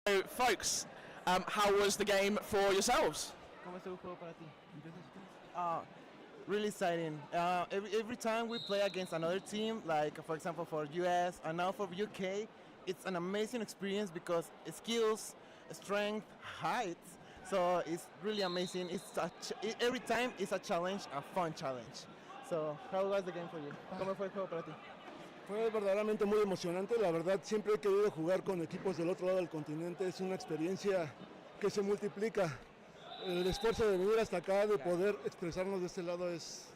So, folks, how was the game for yourselves? ¿Cómo estuvo el juego para ti? Really exciting. Every time we play against another team, like for example for US and now for UK, it's an amazing experience because skills, strength, height. So it's really amazing. Every time it's a challenge, a fun challenge. So how was the game for you? ¿Cómo fue el juego para ti? Fue verdaderamente muy emocionante, la verdad siempre he querido jugar con equipos del otro lado del continente, es una experiencia que se multiplica. El esfuerzo de venir hasta acá, de poder expresarnos de este lado es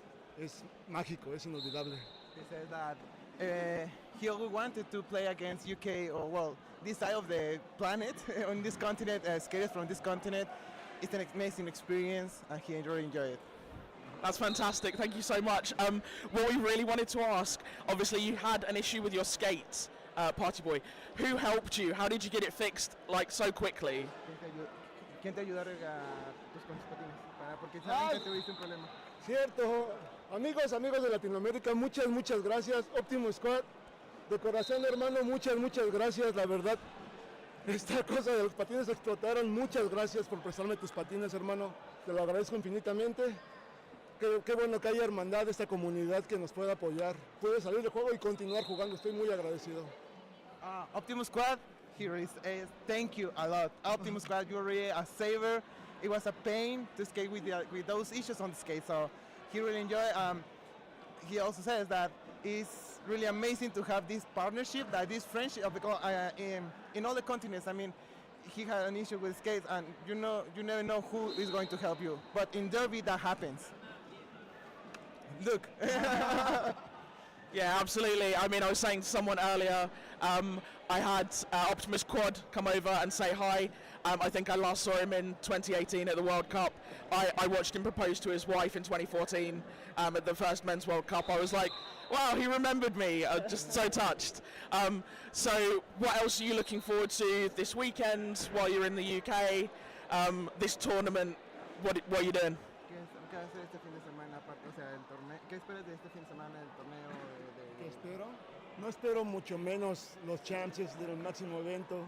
mágico, es inolvidable. He says that he always wanted to play against UK or well, this side of the planet, on this continent, skaters from this continent. It's an amazing experience and he really enjoyed it. That's fantastic, thank you so much. What we really wanted to ask, obviously you had an issue with your skates, Party Boy. Who helped you? How did you get it fixed like so quickly? ¿Quién te ayudó a tus patines? Porque también tuviste un problema. Cierto, amigos de Latinoamérica, muchas gracias. Optimus Squad, de corazón hermano, muchas gracias, la verdad. Esta cosa de los patines explotaron, muchas gracias por prestarme tus patines hermano, te lo agradezco infinitamente. Qué bueno que haya hermandad, esta comunidad que nos pueda apoyar. Pude salir del juego y continuar jugando, estoy muy agradecido. Optimus Squad, here is thank you a lot. Optimus Squad, you're really a saver. It was a pain to skate with those issues on the skate, so he really enjoyed. He also says that it's really amazing to have this partnership, this friendship, because in all the continents, I mean, he had an issue with skates, and you never know who is going to help you. But in Derby, that happens. Look. Yeah, absolutely. I mean, I was saying to someone earlier, I had Optimus Quad come over and say hi. I think I last saw him in 2018 at the World Cup. I watched him propose to his wife in 2014 at the first Men's World Cup. I was like, wow, he remembered me. Just so touched. So what else are you looking forward to this weekend while you're in the UK? This tournament, what are you doing? ¿Qué hacer este fin de semana aparte, o sea, el torneo? ¿Qué esperas de este fin de semana del torneo? ¿Qué espero? No espero mucho menos los champs del máximo evento.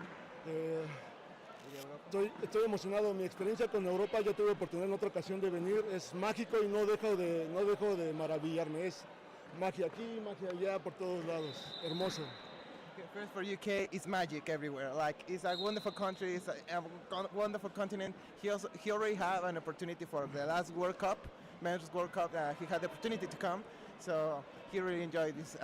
Estoy emocionado. Mi experiencia con Europa, yo tuve oportunidad en otra ocasión de venir. Es mágico y no dejo de maravillarme. Es magia aquí, magia allá, por todos lados. Hermoso. First for UK, it's magic everywhere. Like it's a wonderful country, it's a wonderful continent. He already had an opportunity for the last World Cup, Men's World Cup. He had the opportunity to come, so he really enjoyed this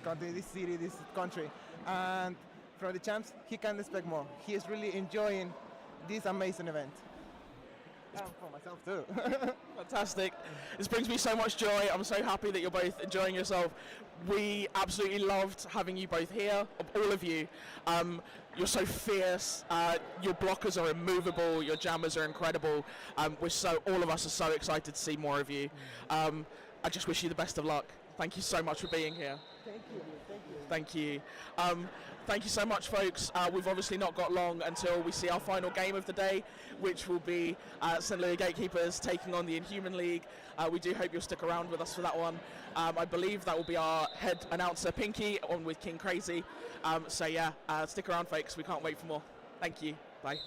country, this city, this country. And from the champs, he can't expect more. He is really enjoying this amazing event. For myself too. Fantastic. This brings me so much joy. I'm so happy that you're both enjoying yourself. We absolutely loved having you both here, all of you. You're so fierce. Your blockers are immovable. Your jammers are incredible. All of us are so excited to see more of you. I just wish you the best of luck. Thank you so much for being here. Thank you. Thank you. Thank you so much, folks. We've obviously not got long until we see our final game of the day, which will be St. Louis Gatekeepers taking on the Inhuman League. We do hope you'll stick around with us for that one. I believe that will be our head announcer, Pinky, on with King Crazy. So yeah, stick around, folks. We can't wait for more. Thank you. Bye.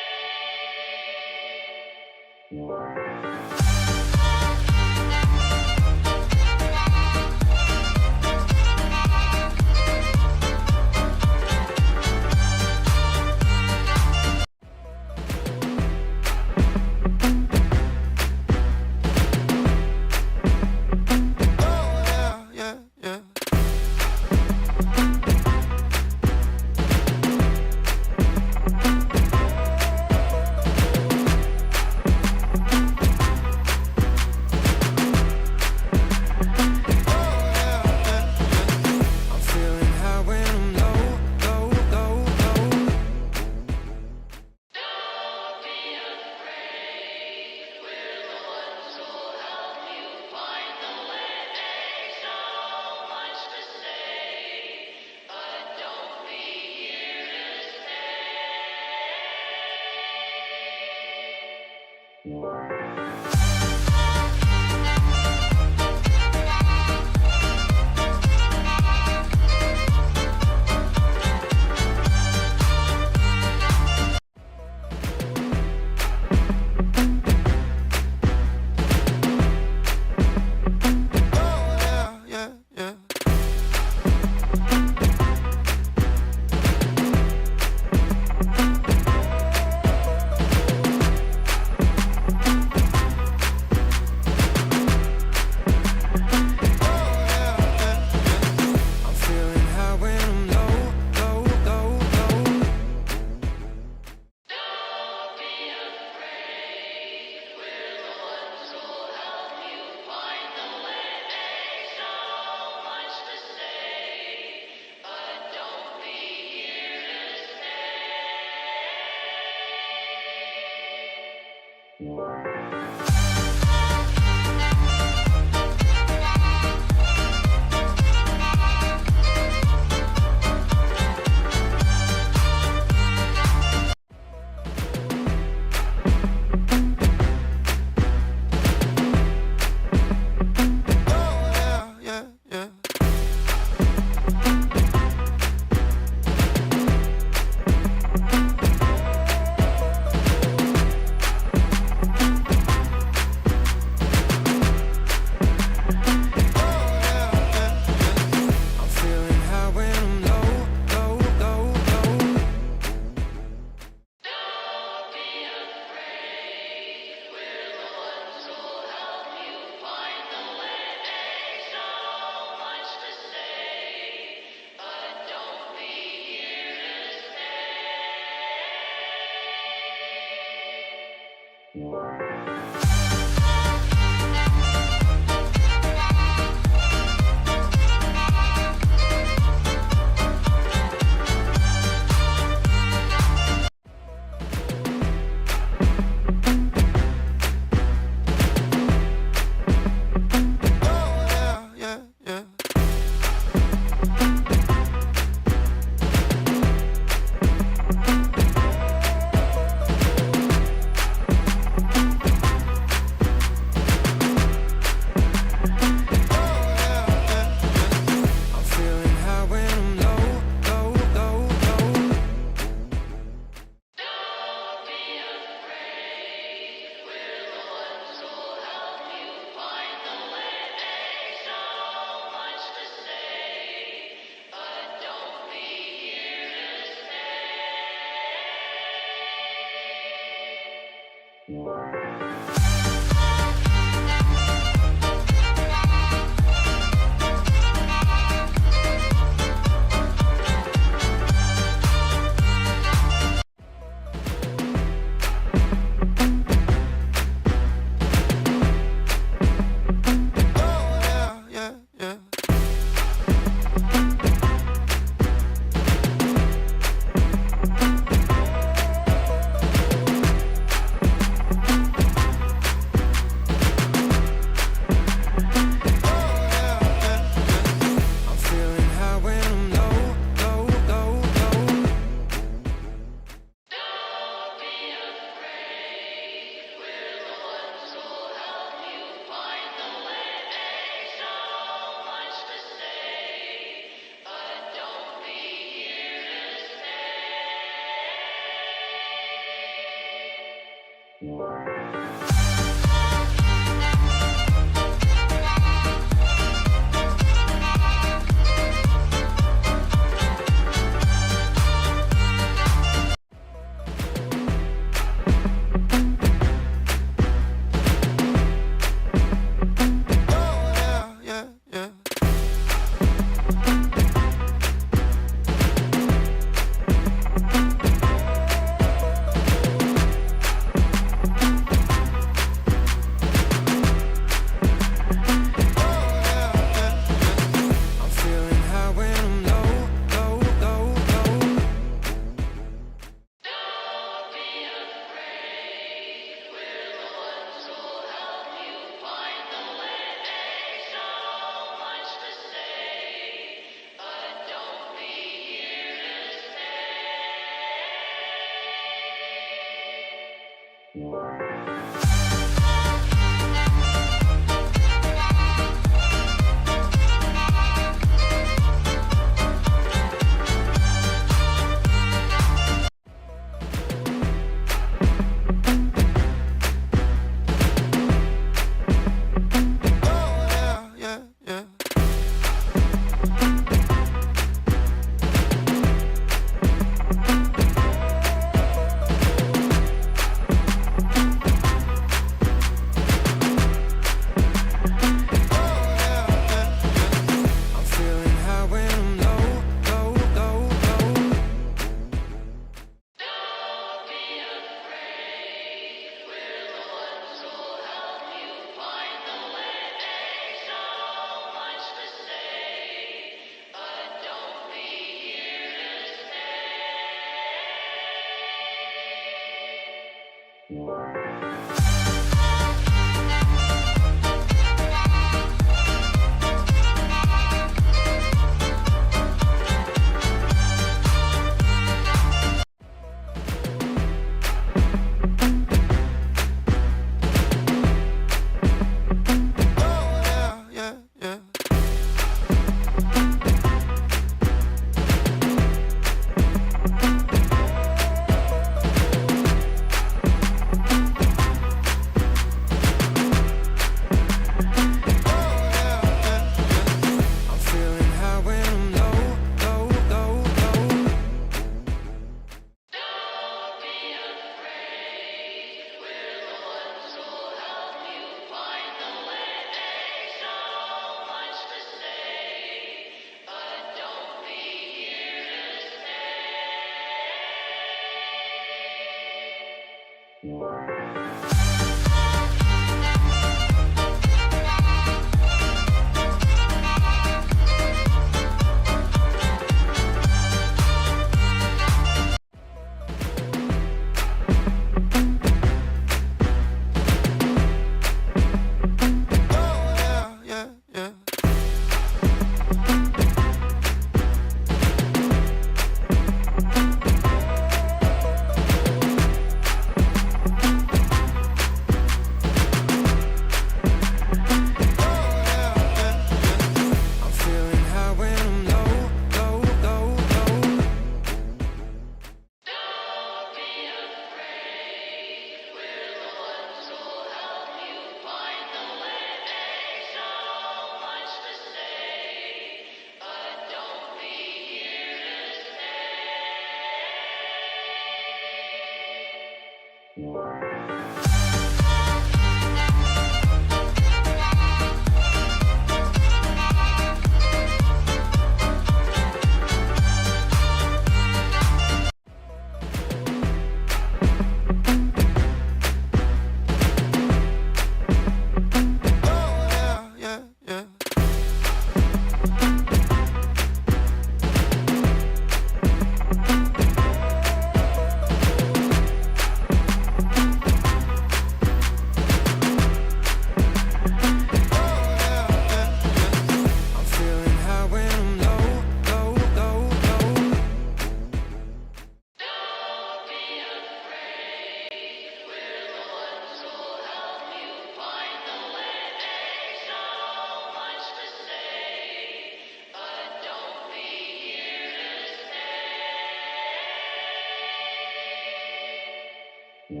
Good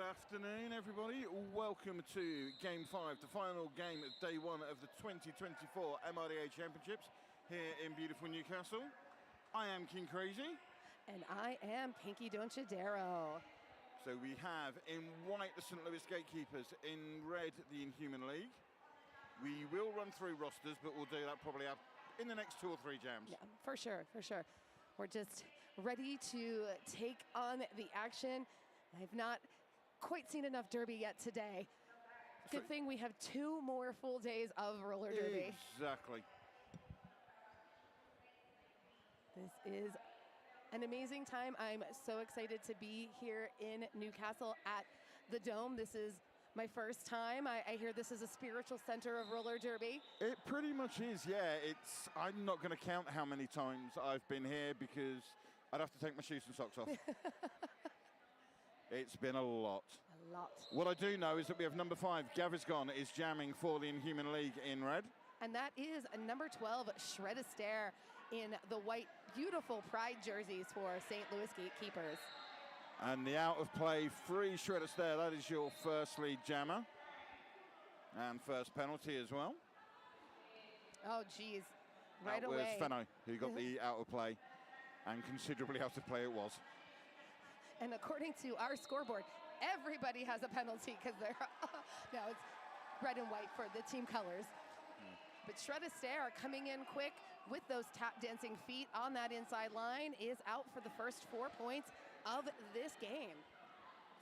afternoon, everybody. Welcome to Game 5, the final game of Day 1 of the 2024 MRDA Championships here in beautiful Newcastle. I am King Crazy. And I am Pinky Donchadero. So we have in white the St. Louis Gatekeepers, in red the Inhuman League. We will run through rosters, but we'll do that probably up in the next 2 or 3 jams. Yeah, for sure, for sure. We're just ready to take on the action. I've not quite seen enough Derby yet today. Good thing we have 2 more full days of roller derby. Exactly. This is an amazing time. I'm so excited to be here in Newcastle at the Dome. This is my first time. I hear this is a spiritual center of roller derby. It pretty much is, yeah. I'm not going to count how many times I've been here because I'd have to take my shoes and socks off. It's been a lot. A lot. What I do know is that we have number 5, Gaviscon, is jamming for the Inhuman League in red. And that is a number 12, Shred-a-Stare, in the white, beautiful pride jerseys for St. Louis Gatekeepers. And the out of play free Shred-a-Stare, that is your first lead jammer. And first penalty as well. Oh, geez. Right that away. was Fenno who got the out of play, and considerably out of play it was. And according to our scoreboard, everybody has a penalty because they're, no, it's red and white for the team colors. But Shred-a-Stare coming in quick with those tap dancing feet on that inside line is out for the first 4 points of this game.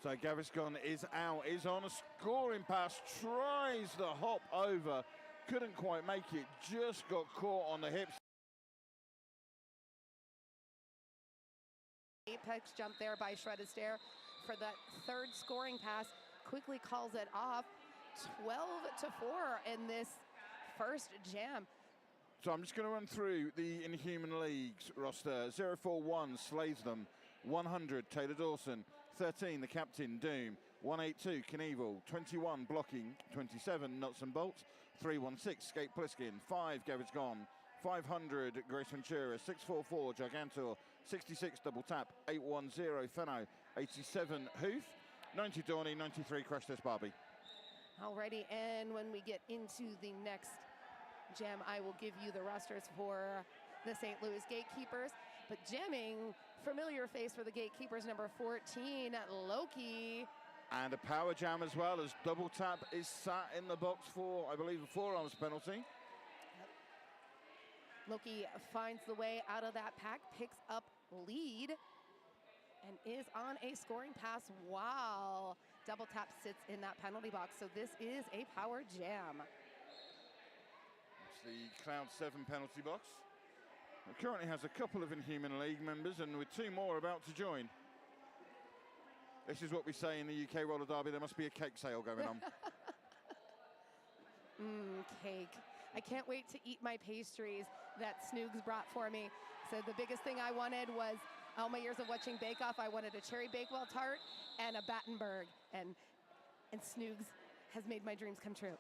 So Gaviscon is out, is on a scoring pass, tries the hop over, couldn't quite make it, just got caught on the hips. Apex jump there by Shred-a-Stare for that 3rd scoring pass, quickly calls it off. 12-4 in this first jam. So I'm just going to run through the Inhuman League's roster. 041 slays them, 100 Taylor Dawson, 13 the captain Doom, 182 Knievel, 21 blocking, 27 Nuts and Bolts, 316 Skate Pliskin, 5 Gaviscon, 500 Grace Ventura, 644 Gigantor, 66 Double Tap, 810 Fenno, 87 Hoof, 90 Dawny, 93 Crash Test Barbie. Alrighty, and when we get into the next jam, I will give you the rosters for the St. Louis Gatekeepers. But jamming, familiar face for the Gatekeepers, number 14, Loki. And a power jam as well, as Double Tap is sat in the box for, I believe, a forearms penalty. Loki finds the way out of that pack, picks up lead, and is on a scoring pass while Double Tap sits in that penalty box. So this is a power jam. It's the Cloud 7 penalty box. It currently has a couple of Inhuman League members, and with 2 more about to join. This is what we say in the UK roller derby, there must be a cake sale going on. Cake. I can't wait to eat my pastries that Snoogs brought for me. So the biggest thing I wanted was, all my years of watching Bake Off, I wanted a cherry Bakewell tart and a Battenberg, and Snoogs has made my dreams come true.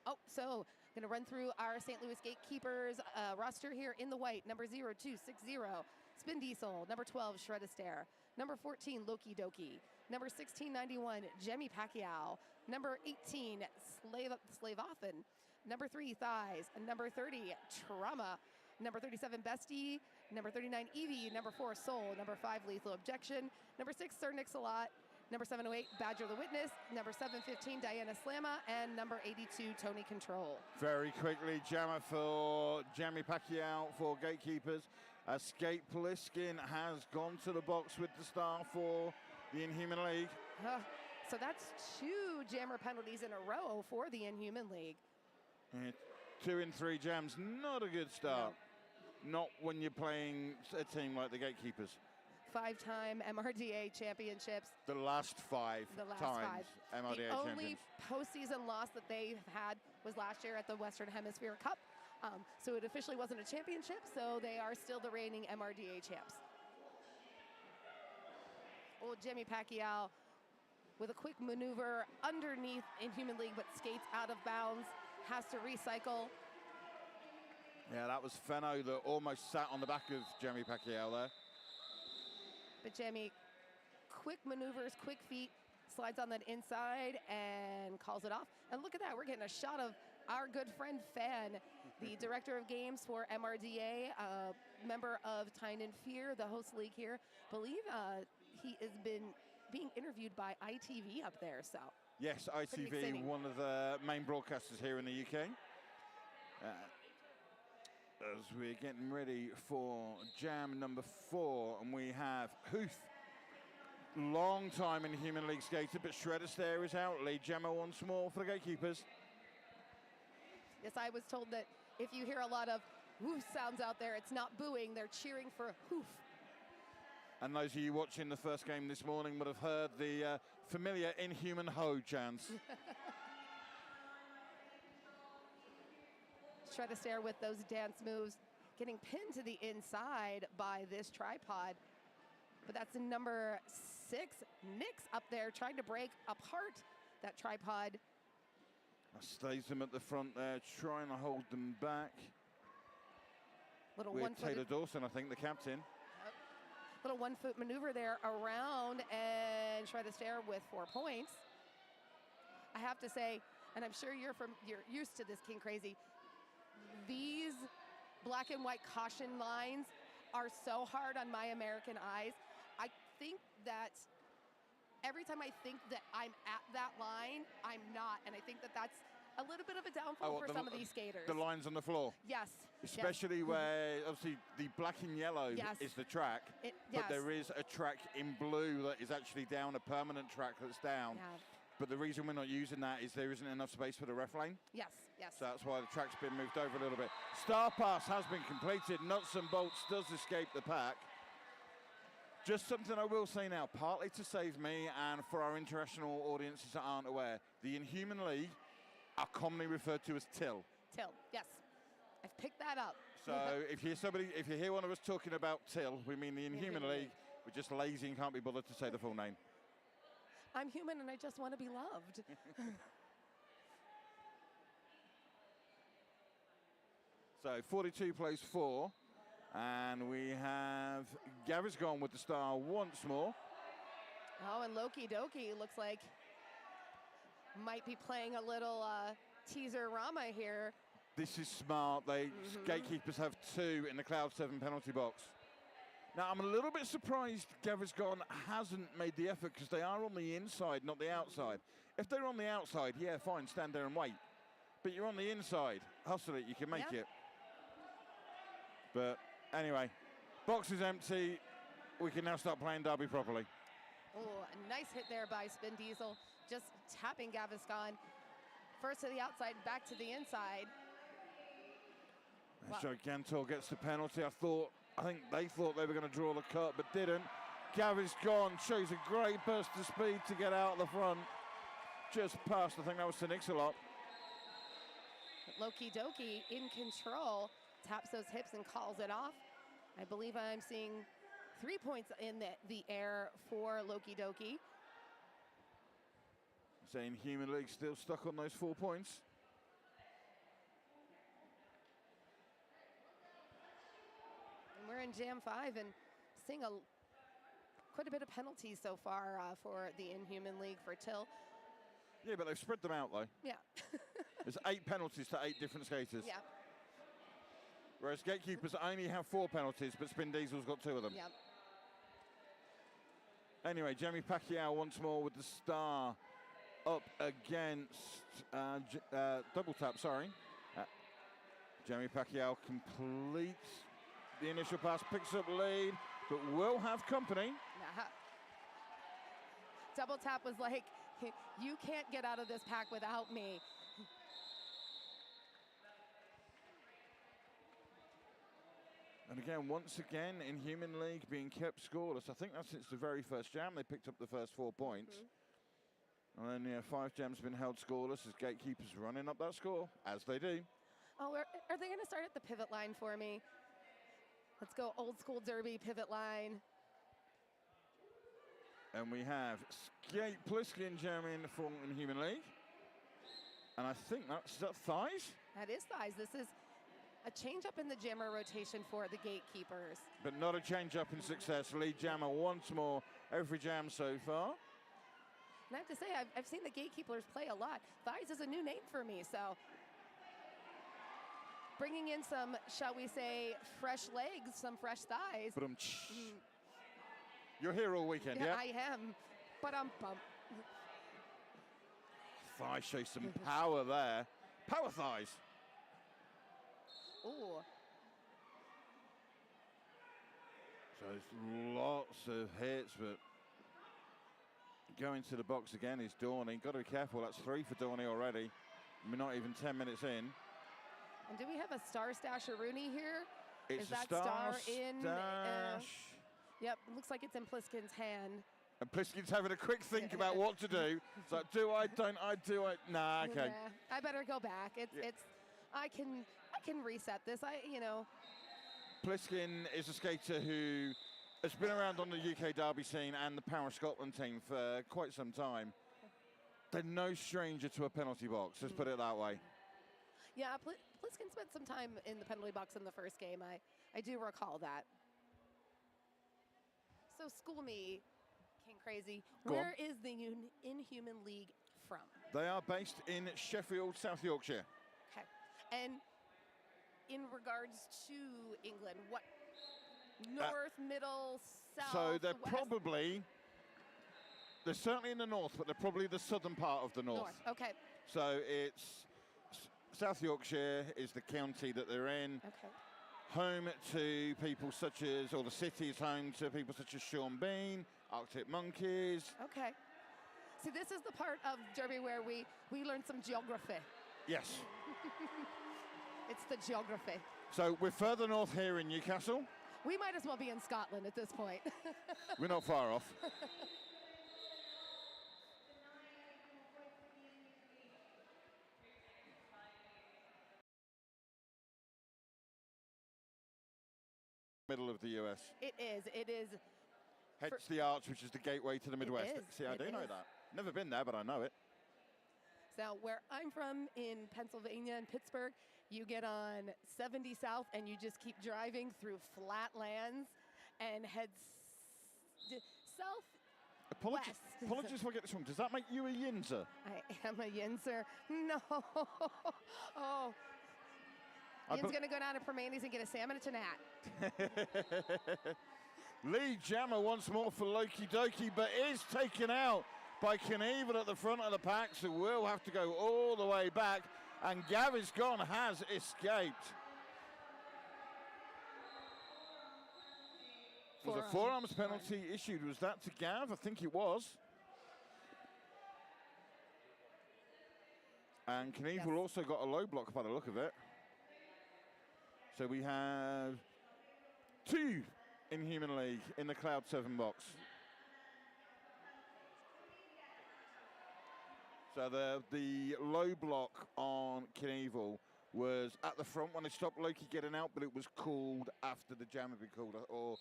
Oh, so going to run through our St. Louis Gatekeepers roster here in the white. Number 0260, Spin Diesel. Number 12, Shred Astaire. Number 14, Loki Doki. Number 1691, Jemmy Pacquiao. Number 18, Slave Often. Number 3, Thighs. Number 30, Trauma. Number 37, Bestie. Number 39, Evie. Number 4, Soul. Number 5, Lethal Objection. Number 6, Sir Nix-a-Lot. Number 708, Badger the Witness. Number 715, Diana Slamma. And number 82, Tony Control. Very quickly, Jammer for Jamie Pacquiao for Gatekeepers. Skate Poliskin has gone to the box with the star for the Inhuman League. So that's 2 jammer penalties in a row for the Inhuman League. 2 in 3 jams, not a good start. No. Not when you're playing a team like the Gatekeepers. 5-time MRDA championships. The last 5 times MRDA the only champions. postseason loss that they had was last year at the Western Hemisphere Cup. So it officially wasn't a championship, so they are still the reigning MRDA champs. Old Jimmy Pacquiao with a quick maneuver underneath Inhuman League, but skates out of bounds, has to recycle. Yeah, that was Fenno that almost sat on the back of Jamie Pacquiao there. But Jamie, quick maneuvers, quick feet, slides on that inside and calls it off. And look at that, we're getting a shot of our good friend Fan, the director of games for MRDA, member of Tynan Fear, the host league here. Believe he has been being interviewed by ITV up there, so. Yes, ITV, one of the main broadcasters here in the UK. As we're getting ready for jam number 4, and we have Huth, long time in Human League skater, but Shred Astaire is out. Lead jammer once more for the Gatekeepers. Yes, I was told that if you hear a lot of woof sounds out there, it's not booing, they're cheering for hoof. And those of you watching the first game this morning would have heard the familiar Inhuman Ho chants. Shred Astaire with those dance moves, getting pinned to the inside by this tripod. But that's number 6, Nix up there trying to break apart that tripod. Stays them at the front there, trying to hold them back. Little with one-footed Taylor Dawson, I think, the captain. Little 1-foot maneuver there around, and Shred Astaire with 4 points. I have to say, and I'm sure you're used to this, King Crazy, these black and white caution lines are so hard on my American eyes. I think that every time I think that I'm at that line, I'm not, and I think that that's a little bit of a downfall for some of these skaters. The lines on the floor? Yes. Especially where, obviously, the black and yellow is the track, but there is a track in blue that is actually down, a permanent track that's down. Yeah. But the reason we're not using that is there isn't enough space for the ref lane. Yes, yes. So that's why the track's been moved over a little bit. Star Pass has been completed. Nuts and Bolts does escape the pack. Just something I will say now, partly to save me and for our international audiences that aren't aware, the Inhuman League are commonly referred to as TIL. TIL, yes. I've picked that up. So if you hear one of us talking about TIL, we mean the Inhuman League. We're just lazy and can't be bothered to say the full name. I'm human and I just want to be loved. So 42 plays 4. And we have Gary's gone with the star once more. Oh, and Loki Doki looks like might be playing a little teaser Rama here. This is smart. Gatekeepers have 2 in the Cloud 7 penalty box. Now, I'm a little bit surprised Gary's gone hasn't made the effort because they are on the inside, not the outside. If they're on the outside, yeah, fine, stand there and wait. But you're on the inside. Hustle it, you can make it. But anyway, box is empty. We can now start playing Derby properly. Oh, a nice hit there by Spin Diesel, just tapping Gaviscon. First to the outside, back to the inside. Wow. Gigantor gets the penalty. I think they thought they were going to draw the cut, but didn't. Gaviscon shows a great burst of speed to get out the front. Just past, I think that was to Nix-a-Lot. Loki Doki in control, taps those hips and calls it off. I believe I'm seeing 3 points in the air for Loki Doki. Saying Human League still stuck on those 4 points. in Jam 5 and seeing quite a bit of penalties so far for the Inhuman League for Till. Yeah, but they've spread them out, though. Yeah. There's 8 penalties to 8 different skaters. Yeah. Whereas Gatekeepers only have 4 penalties, but Spin Diesel's got 2 of them. Yeah. Anyway, Jamie Pacquiao once more with the star up against double tap, sorry. Jamie Pacquiao completes the initial pass, picks up lead, but will have company. Double tap was like, you can't get out of this pack without me. And again, once again, Inhuman League being kept scoreless. I think that's since the very first jam. They picked up the first 4 points. And then, yeah, 5 jams been held scoreless as Gatekeepers running up that score, as they do. Oh, are they going to start at the pivot line for me? Let's go old school derby pivot line. And we have Skate Pliskin jamming for Inhuman League. And I think is that thighs? That is thighs. This is a change up in the jammer rotation for the Gatekeepers. But not a change up in success. Lead jammer once more every jam so far. And I have to say, I've seen the Gatekeepers play a lot. Thighs is a new name for me, so. Bringing in some, shall we say, fresh legs, some fresh thighs. But you're here all weekend, yeah? I am, but I'm pumped. Thighs show some power there. Power thighs. Ooh. So there's lots of hits, but going to the box again is Dorney. Got to be careful. That's 3 for Dorney already. We're not even 10 minutes in. And do we have a star stasher Rooney here? It's is a that star in? Stash. Yep, looks like it's in Pliskin's hand. And Pliskin's having a quick think about what to do. It's like, do I, don't I, do I? Nah, okay. Yeah, I better go back. I can reset this. Pliskin is a skater who has been around on the UK derby scene and the Power Scotland team for quite some time. They're no stranger to a penalty box, let's put it that way. Yeah, Pliskin spent some time in the penalty box in the first game. I do recall that. So school me, King Crazy. Where is the Inhuman League from? They are based in Sheffield, South Yorkshire. Okay. And in regards to England, what? North, middle, south, So they're west? they're certainly in the north, but they're probably the southern part of the north. Okay. So it's South Yorkshire is the county that they're in. Okay. Home to people such as, or the city is home to people such as Sean Bean, Arctic Monkeys. Okay. See, this is the part of Derby where we learn some geography. Yes. It's the geography. So we're further north here in Newcastle. We might as well be in Scotland at this point. We're not far off. Middle of the US. It is. Hence the Arch, which is the gateway to the Midwest. is, See, I do know that. Never been there, but I know it. So where I'm from in Pennsylvania and Pittsburgh, you get on 70 South and you just keep driving through flat lands and head south. Apologies if I get this wrong. Does that make you a Yinzer? I am a Yinzer. No. Oh. Yin's going to go down to Permanis and get a salmon and Tanat. Lee Jammer once more for Loki Doki, but is taken out by Knievel at the front of the pack, so we'll have to go all the way back. And Gaviscon has escaped. Was a forearms penalty issued? Was that to Gav? I think it was. And Knievel also got a low block by the look of it. So we have 2 Inhuman League in the Cloud 7 box. So the low block on Knievel was at the front when they stopped Loki getting out, but it was called after the jam had been called. Or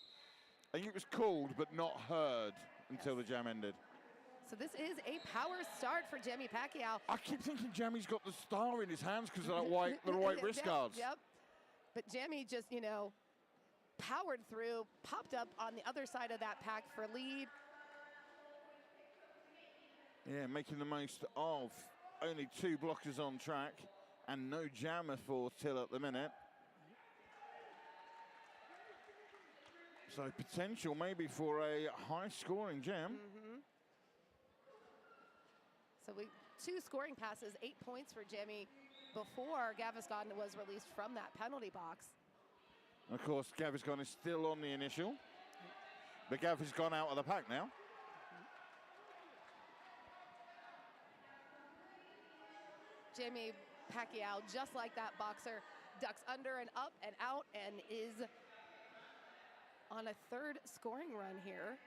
I think it was called but not heard until the jam ended. So this is a power start for Jamie Pacquiao. I keep thinking Jamie's got the star in his hands because of that the white wrist guards. Yep. But Jamie just, powered through, popped up on the other side of that pack for lead. Yeah, making the most of only 2 blockers on track and no jammer for Till at the minute. So potential maybe for a high-scoring jam. So 2 scoring passes, 8 points for Jimmy before Gaviscon was released from that penalty box. Of course, Gaviscon is still on the initial, but Gav has gone out of the pack now. Jimmy Pacquiao, just like that boxer, ducks under and up and out and is on a 3rd scoring run here.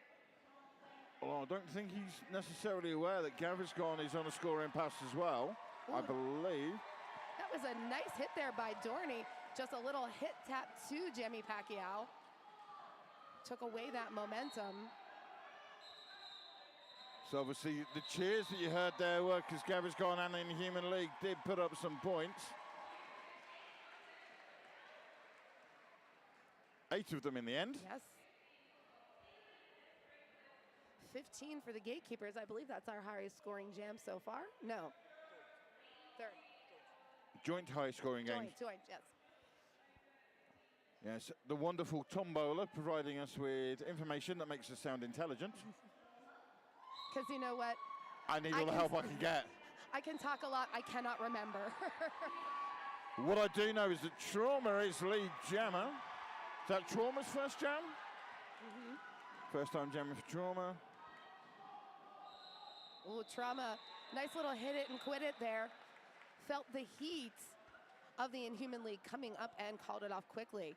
Well, I don't think he's necessarily aware that Gaviscon is on a scoring pass as well, I believe. That was a nice hit there by Dorney. Just a little hit tap to Jimmy Pacquiao. Took away that momentum. So obviously the cheers that you heard there were because Gaviscon and the Inhuman League did put up some points. 8 of them in the end. Yes. 15 for the Gatekeepers. I believe that's our highest scoring jam so far. No. 3rd. Joint high scoring game. Joint, yes. Yes, the wonderful Tombola providing us with information that makes us sound intelligent. Because you know what? I need all the help I can get. I can talk a lot, I cannot remember. What I do know is that Trauma is lead jammer. Is that Trauma's first jam? First time jamming for Trauma. Ooh, Trauma, nice little hit it and quit it there. Felt the heat of the Inhuman League coming up and called it off quickly.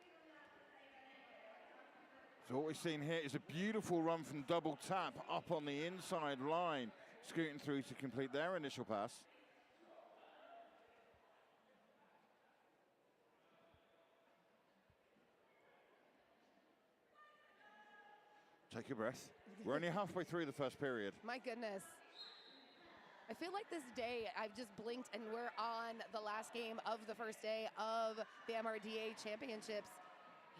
So what we've seen here is a beautiful run from Double Tap up on the inside line, scooting through to complete their initial pass. Take a breath. We're only halfway through the first period. My goodness. I feel like this day, I've just blinked and we're on the last game of the first day of the MRDA Championships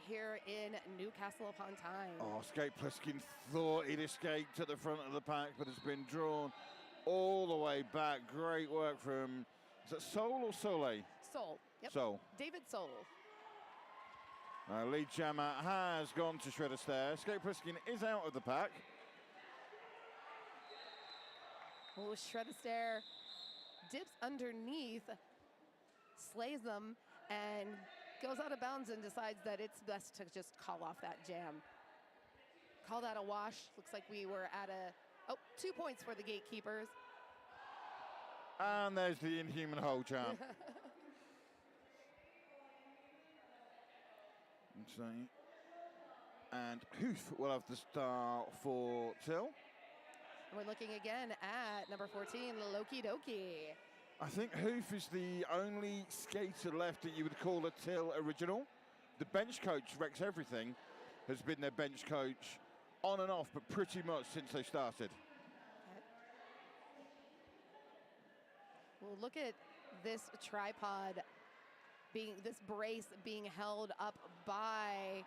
here in Newcastle upon Tyne. Oh, Skate Plissken thought he'd escaped at the front of the pack, but has been drawn all the way back. Great work from, is that Soul or Soleil? Soul. Yep. Soul. David Soul. Lead jammer has gone to Shredder Stair. Skate Plissken is out of the pack. Oh, Shredder Stair dips underneath, slays them, and goes out of bounds and decides that it's best to just call off that jam. Call that a wash. Looks like we were at a, 2 points for the Gatekeepers. And there's the Inhuman hole jam. And Hoof will have the start for Till. We're looking again at number 14, Loki Doki. I think Hoof is the only skater left that you would call a Till original. The bench coach, Rex Everything, has been their bench coach on and off, but pretty much since they started. Well, look at this tripod this brace being held up by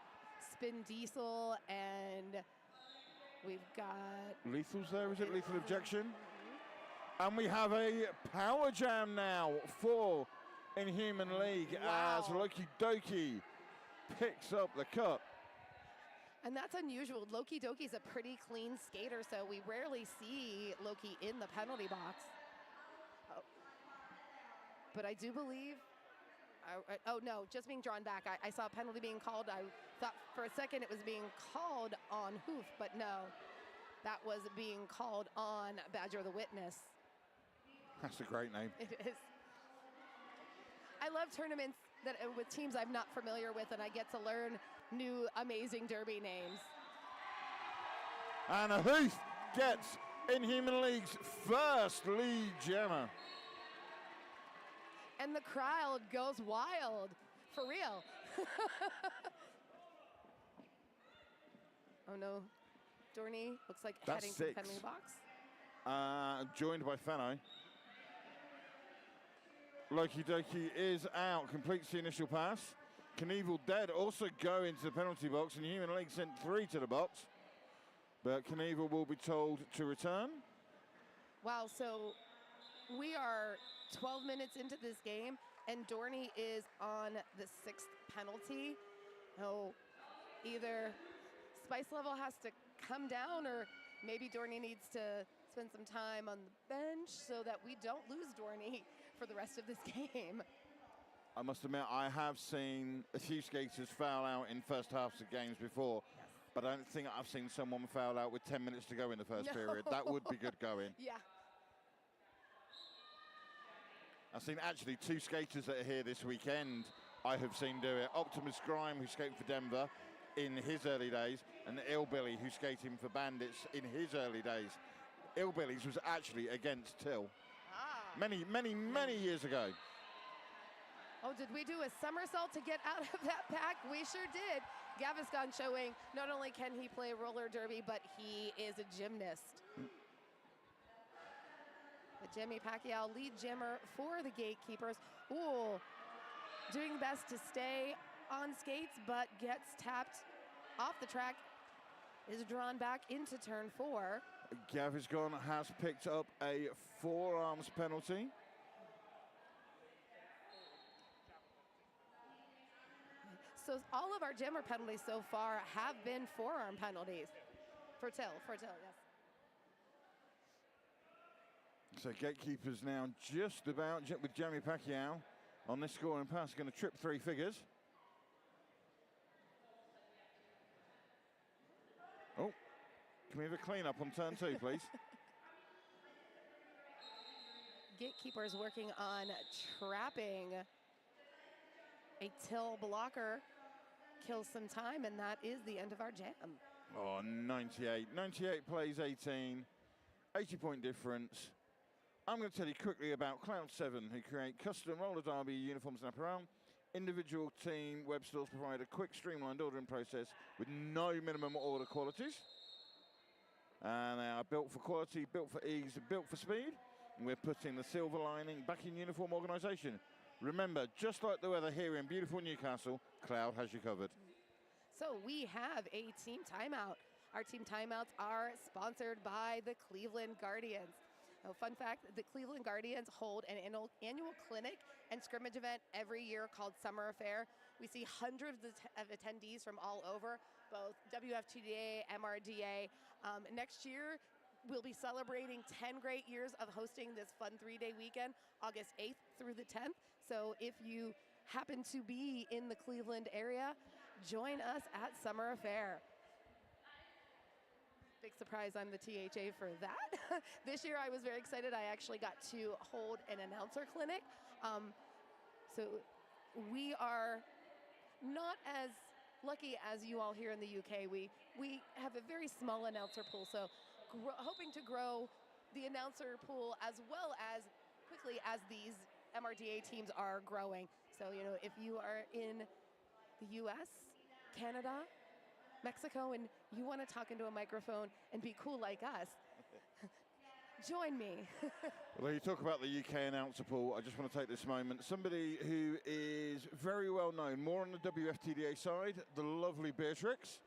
Spin Diesel, and we've got Lethal's there, is it? Lethal Objection. And we have a power jam now for Inhuman League as Loki Doki picks up the cup. And that's unusual. Loki Doki's a pretty clean skater, so we rarely see Loki in the penalty box. Oh. But I do believe, oh no, just being drawn back. I saw a penalty being called. I thought for a second it was being called on Hoof, but no, that was being called on Badger the Witness. That's a great name. It is. I love tournaments that with teams I'm not familiar with, and I get to learn new amazing derby names. And a Hoof gets Inhuman League's first lead jammer. And the crowd goes wild, for real. Oh no, Dorney looks like That's heading 6. to the penalty box. Joined by Fano. Loki Doki is out, completes the initial pass. Knievel Dead also go into the penalty box, and Human League sent 3 to the box. But Knievel will be told to return. Wow, so we are 12 minutes into this game, and Dorney is on the 6th penalty. Oh, either spice level has to come down, or maybe Dorney needs to spend some time on the bench so that we don't lose Dorney for the rest of this game. I must admit, I have seen a few skaters foul out in first halves of games before, but I don't think I've seen someone foul out with 10 minutes to go in the first period. That would be good going. Yeah. I've seen actually 2 skaters that are here this weekend I have seen do it. Optimus Grime, who skated for Denver in his early days, and Illbilly, who's skating for Bandits in his early days. Illbilly's was actually against Till many years ago. Oh, did we do a somersault to get out of that pack? We sure did. Gaviscon showing not only can he play roller derby, but he is a gymnast. But Jimmy Pacquiao, lead gymmer for the Gatekeepers. Ooh, doing best to stay on skates, but gets tapped off the track, is drawn back into turn 4. Gaviscon has picked up a forearms penalty. So all of our gymmer penalties so far have been forearm penalties. For Till, yes. So Gatekeepers now just about with Jamie Pacquiao on this scoring pass, going to trip 3 figures. Oh, can we have a clean up on turn 2, please? Gatekeepers working on trapping a Till blocker. Kills some time, and that is the end of our jam. Oh, 98. 98 plays 18. 80-point difference. I'm going to tell you quickly about Cloud7, who create custom roller derby uniforms and apparel. Individual team web stores provide a quick, streamlined ordering process with no minimum order quantities. And they are built for quality, built for ease, built for speed. And we're putting the silver lining back in uniform organisation. Remember, just like the weather here in beautiful Newcastle, Cloud has you covered. So we have a team timeout. Our team timeouts are sponsored by the Cleveland Guardians. Now, fun fact, the Cleveland Guardians hold an annual clinic and scrimmage event every year called Summer Affair. We see hundreds of attendees from all over, both WFTDA, MRDA. Next year, we'll be celebrating 10 great years of hosting this fun 3-day weekend, August 8th through the 10th. So if you happen to be in the Cleveland area, join us at Summer Affair. Big surprise, I'm the THA for that. This year I was very excited. I actually got to hold an announcer clinic. So we are not as lucky as you all here in the UK. We have a very small announcer pool, so hoping to grow the announcer pool as well as quickly as these MRDA teams are growing. So, you know, if you are in the US, Canada, Mexico, and you want to talk into a microphone and be cool like us, join me. Well, you talk about the UK announcer pool. I just want to take this moment. Somebody who is very well known, more on the WFTDA side, the lovely Beatrix,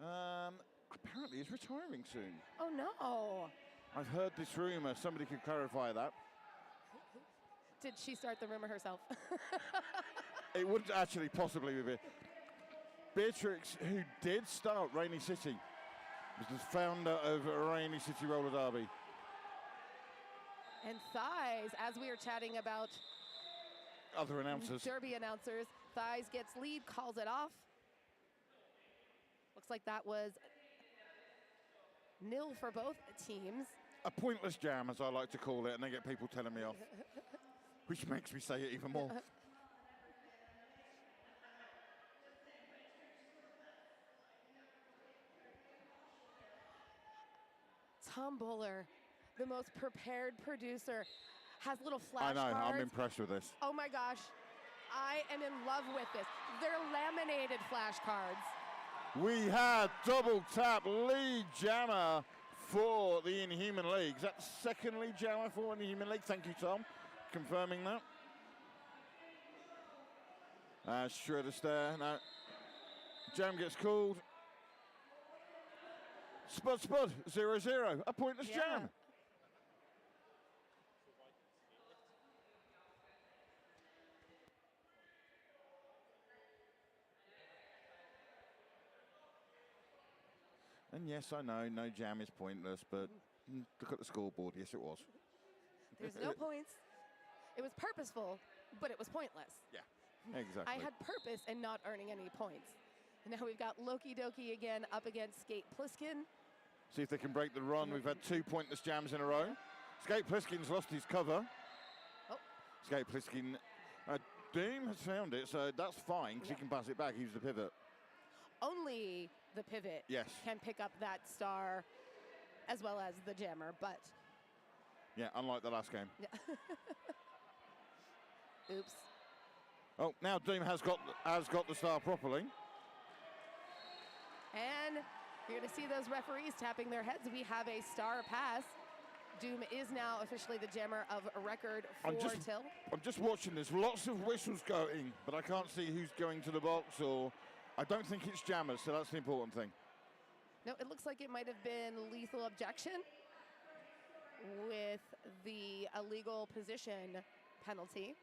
apparently is retiring soon. Oh, no. I've heard this rumor. Somebody could clarify that. Did she start the rumor herself? It wouldn't actually possibly be. Beatrix, who did start Rainy City, was the founder of Rainy City Roller Derby. And Thighs, as we were chatting about Other announcers. Derby announcers, Thighs gets lead, calls it off. Looks like that was nil for both teams. A pointless jam, as I like to call it, and they get people telling me off, which makes me say it even more. Tom Buller, the most prepared producer, has little flashcards. I know, I'm impressed with this. Oh my gosh, I am in love with this. They're laminated flashcards. We had double tap lead jammer for the Inhuman League. Is that second lead jammer for the Inhuman League? Thank you, Tom, confirming that. Shredder stare. No. Jam gets called. Spud, 0-0. A pointless jam. And yes, I know, no jam is pointless, but look at the scoreboard. Yes, it was. There's no points. It was purposeful, but it was pointless. Yeah, exactly. I had purpose in not earning any points. And now we've got Loki Doki again up against Skate Pliskin. See if they can break the run. We've had 2 pointless jams in a row. Skate Pliskin's lost his cover. Oh. Skate Pliskin, Doom has found it, so that's fine, because he can pass it back. He was the pivot. Only the pivot can pick up that star as well as the jammer, but... Yeah, unlike the last game. Yeah. Oops. Oh, now Doom has got the star properly. And you're going to see those referees tapping their heads. We have a star pass. Doom is now officially the jammer of a record for Till. I'm just watching. There's lots of whistles going, but I can't see who's going to the box, or I don't think it's jammers, so that's the important thing. No, it looks like it might have been lethal objection with the illegal position penalty.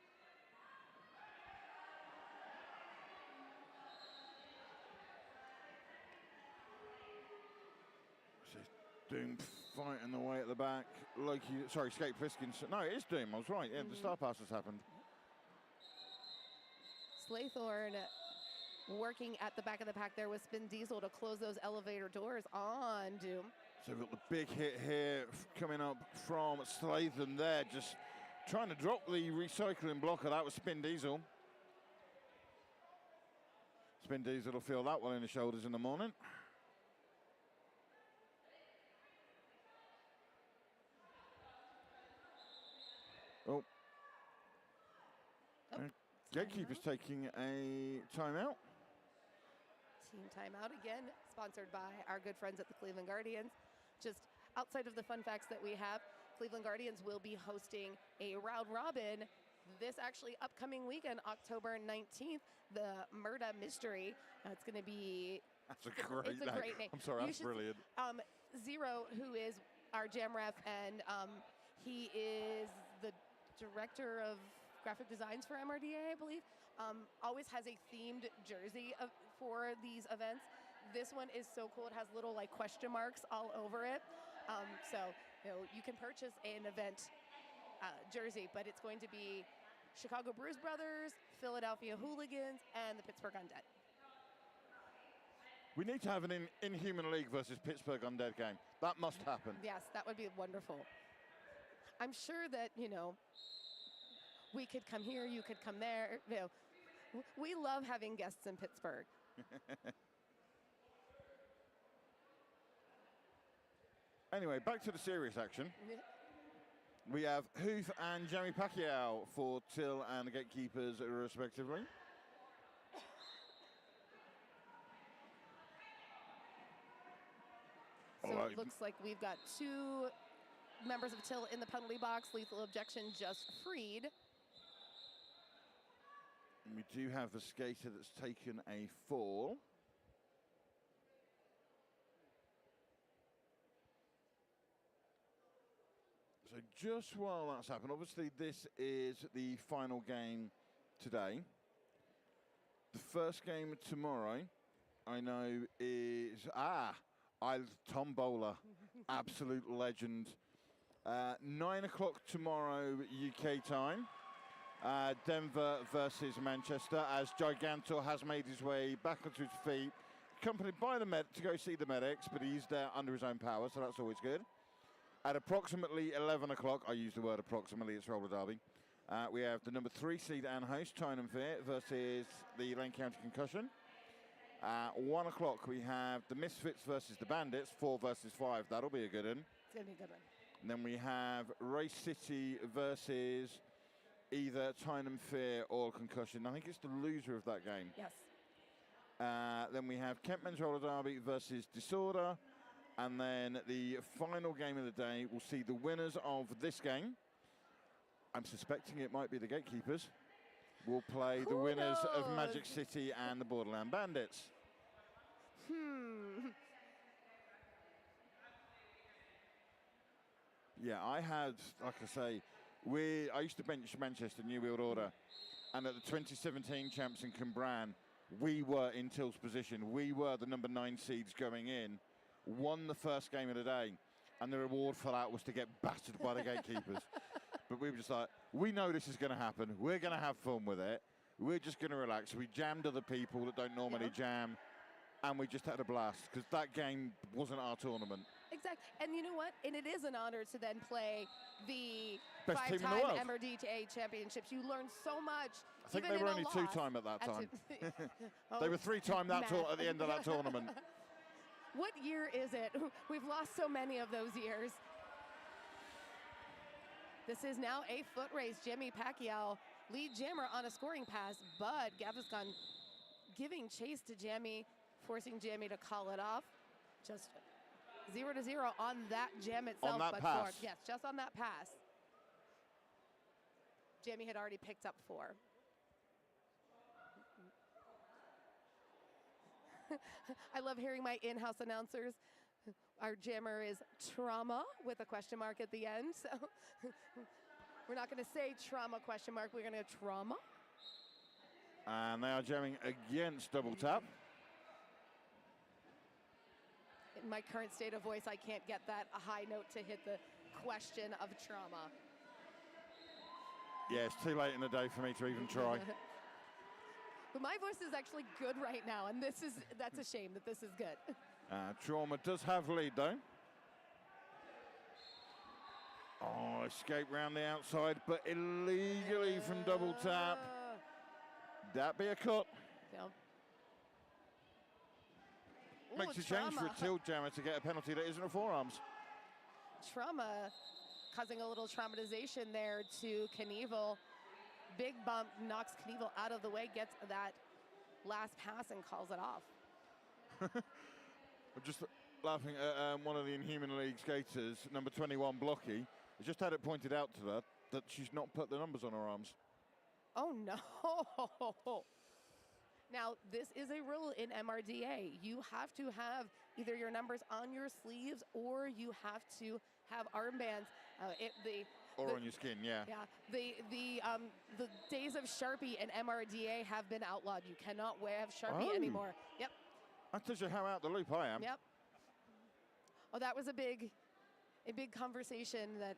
Doom fighting the way at the back. Skate Pliskin. No, it is Doom. I was right. Yeah, the star pass has happened. Slaythorn working at the back of the pack there with Spin Diesel to close those elevator doors on Doom. So we've got the big hit here coming up from Slaythorn there, just trying to drop the recycling blocker. That was Spin Diesel. Spin Diesel will feel that one in the shoulders in the morning. Oh. Gatekeepers taking a timeout. Team timeout again, sponsored by our good friends at the Cleveland Guardians. Just outside of the fun facts that we have, Cleveland Guardians will be hosting a round robin this actually upcoming weekend, October 19th, the MRDA Mystery. It's going to be... That's a great name. I'm sorry, that's brilliant. Zero, who is our jam ref, and he is the director of graphic designs for MRDA, I believe, always has a themed jersey for these events. This one is so cool. It has little like question marks all over it. So you can purchase an event jersey, but it's going to be Chicago Bruise Brothers, Philadelphia Hooligans, and the Pittsburgh Undead. We need to have an Inhuman League versus Pittsburgh Undead game. That must happen. Yes, that would be wonderful. I'm sure that, we could come here, you could come there. We love having guests in Pittsburgh. Anyway, back to the serious action. We have Hoof and Jamie Pacquiao for Till and the Gatekeepers, respectively. So it looks like we've got two members of Till in the penalty box. Lethal objection just freed. And we do have the skater that's taken a fall. So just while that's happened, obviously this is the final game today. The first game tomorrow, I know, is Tom Bowler, absolute legend. 9 o'clock tomorrow UK time. Denver versus Manchester, as Gigantor has made his way back onto his feet, accompanied by the to go see the medics, but he's there under his own power, so that's always good. At approximately 11 o'clock, I use the word approximately, it's roller derby, we have the number 3 seed and host, Tynham Fear, versus the Lane County Concussion. 1 o'clock, we have the Misfits versus the Bandits, 4 versus 5. That'll be a good one. It's going to be a good one. And then we have Race City versus either Tynham Fear or Concussion. I think it's the loser of that game. Yes. Then we have Kent Men's Roller Derby versus Disorder. And then the final game of the day will see the winners of this game. I'm suspecting it might be the Gatekeepers. will play the Who winners of knows? Magic City and the Borderland Bandits. Yeah, I had, like I say, I used to bench Manchester New World Order, and at the 2017 champs in Cambran, we were in Till's position. We were the number 9 seeds going in, won the first game of the day, and the reward for that was to get battered by the Gatekeepers. But we were just like, we know this is going to happen. We're going to have fun with it. We're just going to relax. We jammed other people that don't normally jam, and we just had a blast because that game wasn't our tournament. Exactly. And you know what? And it is an honor to then play the Best team in the five-time world. MRDA championships. You learn so much. I think even they were in a only loss. 2-time at that time. Oh, They were 3-time that at the end of that tournament. What year is it? We've lost so many of those years. This is now a foot race. Jimmy Pacquiao, lead jammer on a scoring pass, but Gaviscon giving chase to Jamie, forcing Jamie to call it off. Just 0-0 on that jam itself. On that but pass. Ford, yes, just on that pass. Jamie had already picked up 4. I love hearing my in-house announcers. Our jammer is Trauma with a question mark at the end. So we're not going to say Trauma question mark. We're going to Trauma. And they are jamming against double tap. In my current state of voice, I can't get that a high note to hit the question of trauma. Yeah, it's too late in the day for me to even try. But my voice is actually good right now, and that's a shame that this is good. Trauma does have lead though. Oh, escape round the outside, but illegally from double tap. That be a cut. Yeah. Makes Ooh, a change for a Trauma. tilt jammer to get a penalty that isn't a forearms. Trauma causing a little traumatization there to Knievel. Big bump knocks Knievel out of the way, gets that last pass and calls it off. I'm just laughing at one of the Inhuman League skaters, number 21, Blocky. I just had it pointed out to her that she's not put the numbers on her arms. Oh no. Now, this is a rule in MRDA. You have to have either your numbers on your sleeves or you have to have armbands. Or on your skin, yeah. Yeah, the days of Sharpie and MRDA have been outlawed. You cannot have Sharpie Oh. anymore. Yep, That tells you how out the loop I am. yep. Oh, that was a big conversation that,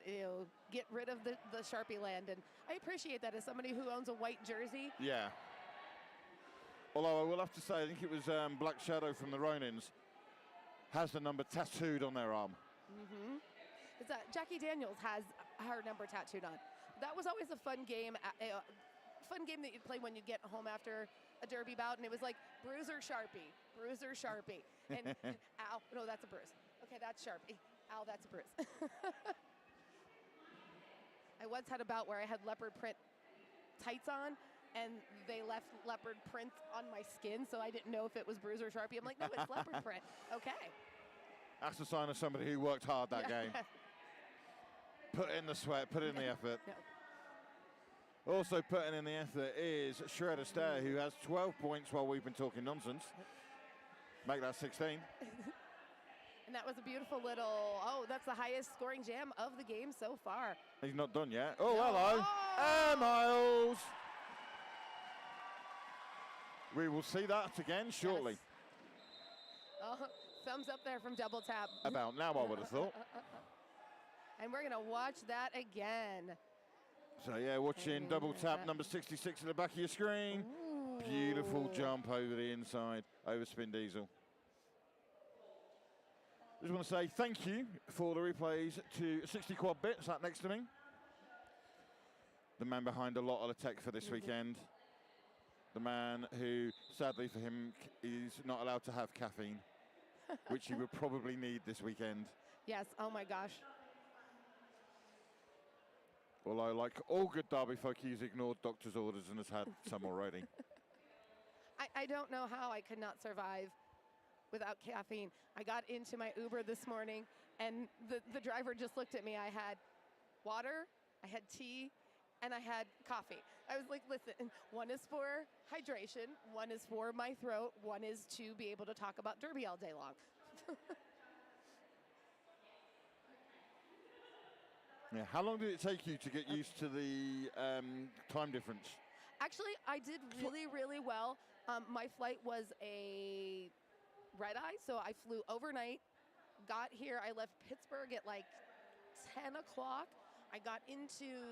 get rid of the Sharpie land. And I appreciate that as somebody who owns a white jersey. Yeah. Although I will have to say, I think it was Black Shadow from the Ronins has the number tattooed on their arm. It's Jackie Daniels has her number tattooed on. That was always a fun game that you'd play when you get home after a derby bout, and it was like Bruiser Sharpie. And ow, no, that's a bruise. Okay, that's Sharpie. Ow, that's a bruise. I once had a bout where I had leopard print tights on, and they left leopard print on my skin, so I didn't know if it was Bruiser Sharpie. I'm like, no, it's leopard print. Okay. That's a sign of somebody who worked hard that game. Put in the sweat, put in the effort. No. Also putting in the effort is Shredder Stare, who has 12 points while we've been talking nonsense. Make that 16. And that was a beautiful little, that's the highest scoring jam of the game so far. He's not done yet. Oh, No. hello. Oh. And Miles. We will see that again shortly. Yes. Oh, thumbs up there from Double Tap. About now, I would have thought. And we're gonna watch that again. So yeah, watching double tap number 66 at the back of your screen. Ooh. Beautiful jump over the inside, over Spin Diesel. Just want to say thank you for the replays to 60 Quad Bit, sat next to me. The man behind a lot of the tech for this weekend. The man who, sadly for him, is not allowed to have caffeine, which he would probably need this weekend. Yes, oh my gosh. Although, like all good Derby folk, he's ignored doctor's orders and has had some already. I don't know how I could not survive without caffeine. I got into my Uber this morning, and the driver just looked at me. I had water, I had tea, and I had coffee. I was like, listen, one is for hydration, one is for my throat, one is to be able to talk about Derby all day long. Yeah, how long did it take you to get used to the time difference? Actually, I did really, really well. My flight was a red-eye, so I flew overnight, got here. I left Pittsburgh at like 10 o'clock. I got into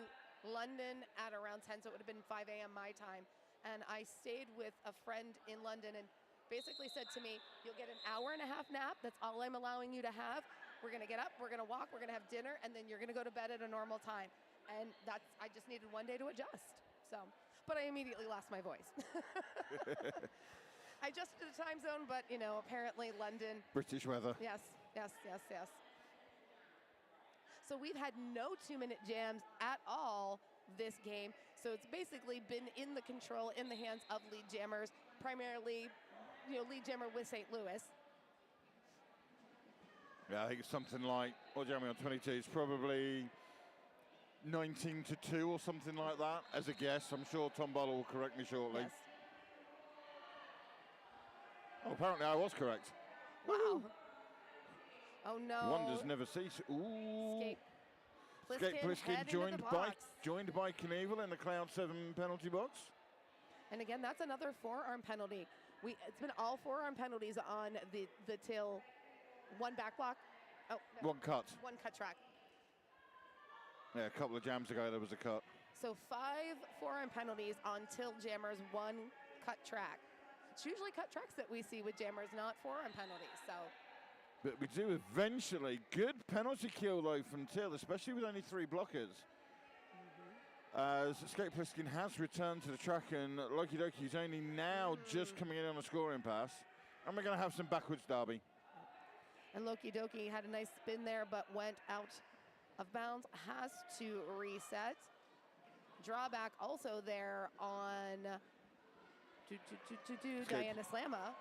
London at around 10, so it would have been 5 a.m. my time. And I stayed with a friend in London and basically said to me, you'll get an hour-and-a-half nap. That's all I'm allowing you to have. We're going to get up, we're going to walk, we're going to have dinner, and then you're going to go to bed at a normal time. And I just needed one day to adjust. So, but I immediately lost my voice. I adjusted to the time zone, but, you know, apparently London. British weather. Yes. So we've had no 2-minute jams at all this game. So it's basically been in the control, in the hands of lead jammers, primarily, you know, lead jammer with St. Louis. Yeah, I think it's something like, what jamming on 22? It's probably 19-2 or something like that, as a guess. I'm sure Tom Butler will correct me shortly. Yes. Oh, apparently I was correct. Wow. Oh no. Wonders never cease. Ooh. Escape Plissken joined by Knievel in the Cloud 7 penalty box. And again, that's another forearm penalty. It's been all forearm penalties on the till. One back block. Oh, no. One cut. One cut track. Yeah, a couple of jams ago there was a cut. So 5 forearm penalties on till jammers, 1 cut track. It's usually cut tracks that we see with jammers, not forearm penalties. So. But we do eventually. Good penalty kill, though, from Till, especially with only 3 blockers. As Skate Plissken has returned to the track, and Loki Doki is only now just coming in on a scoring pass. And we're going to have some backwards derby. And Loki Doki had a nice spin there, but went out of bounds. Has to reset. Drawback also there on Diana Slamma.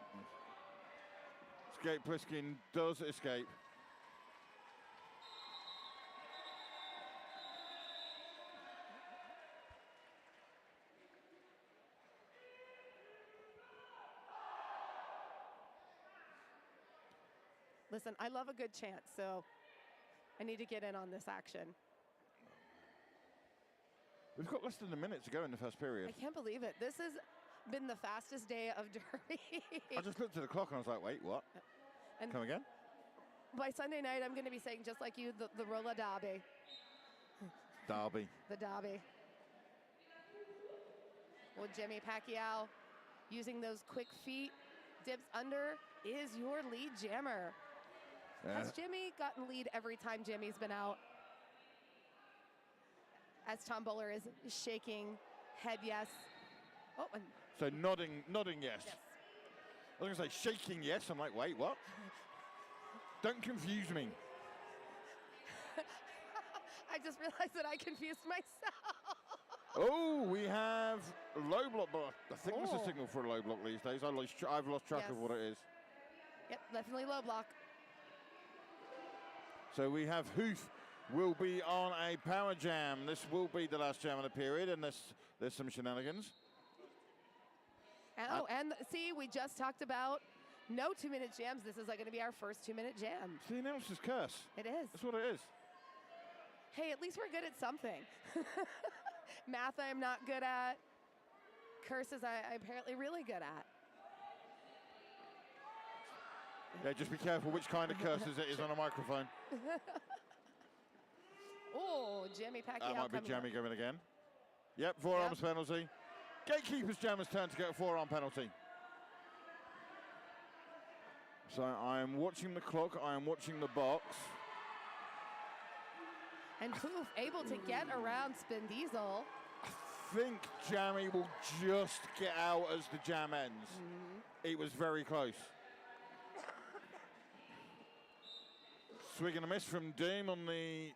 Skate Plissken does escape. Listen, I love a good chant, so I need to get in on this action. We've got less than a minute to go in the first period. I can't believe it. This has been the fastest day of Derby. I just looked at the clock and I was like, wait, what? And come again? By Sunday night, I'm going to be saying, just like you, the Rolla Derby. Derby. The Derby. Well, Jimmy Pacquiao, using those quick feet, dips under, is your lead jammer. Has Jimmy gotten lead every time Jimmy's been out? As Tom Bowler is shaking head yes. Oh, and so nodding yes. Yes. I was going to say shaking yes. I'm like, wait, what? Don't confuse me. I just realized that I confused myself. Oh, we have low block. I think there's a signal for a low block these days. I've lost track of what it is. Yep, definitely low block. So we have Hoof will be on a power jam. This will be the last jam of the period, and there's some shenanigans. And see, we just talked about no 2-minute jams. This is like going to be our first 2-minute jam. It's the announcer's curse. It is. That's what it is. Hey, at least we're good at something. Math I'm not good at. Curses I'm apparently really good at. Yeah, just be careful which kind of curses it is on a microphone. Oh, Jimmy Pacquiao. That might be Jammy going again. Yep, forearms penalty. Gatekeepers jammer's turn to get a forearm penalty. So I am watching the clock, I am watching the box. And Hoof able to get around Spin Diesel. I think Jammy will just get out as the jam ends. It was very close. Swig and a miss from Doom on the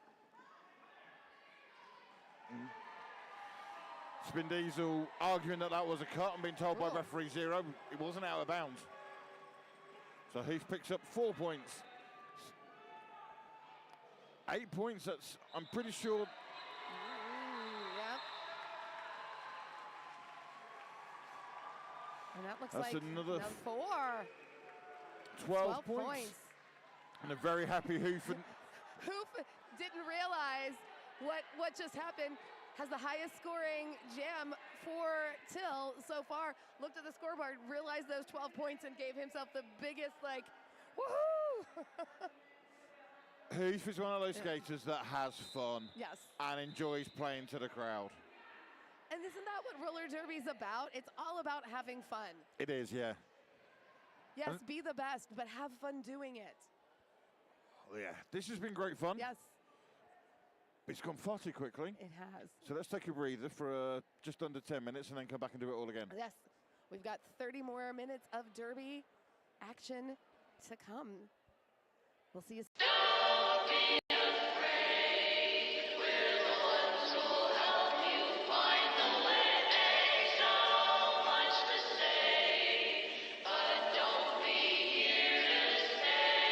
Spin Diesel arguing that was a cut and being told by referee 0 it wasn't out of bounds. So Hoof picks up 4 points. 8 points, I'm pretty sure. And that looks That's like another 12 points. points. And a very happy Hoof. And Hoof didn't realize what just happened. Has the highest scoring jam for Till so far. Looked at the scoreboard, realized those 12 points, and gave himself the biggest, like, woohoo! Hoof is one of those skaters that has fun. Yes. And enjoys playing to the crowd. And isn't that what roller derby's about? It's all about having fun. It is, yeah. Yes, be the best, but have fun doing it. Yeah, this has been great fun. Yes. It's gone far too quickly. It has. So let's take a breather for just under 10 minutes and then come back and do it all again. Yes, we've got 30 more minutes of derby action to come. We'll see you. Don't be afraid, we're the ones who'll help you find the way. So much to say, but don't be here to stay.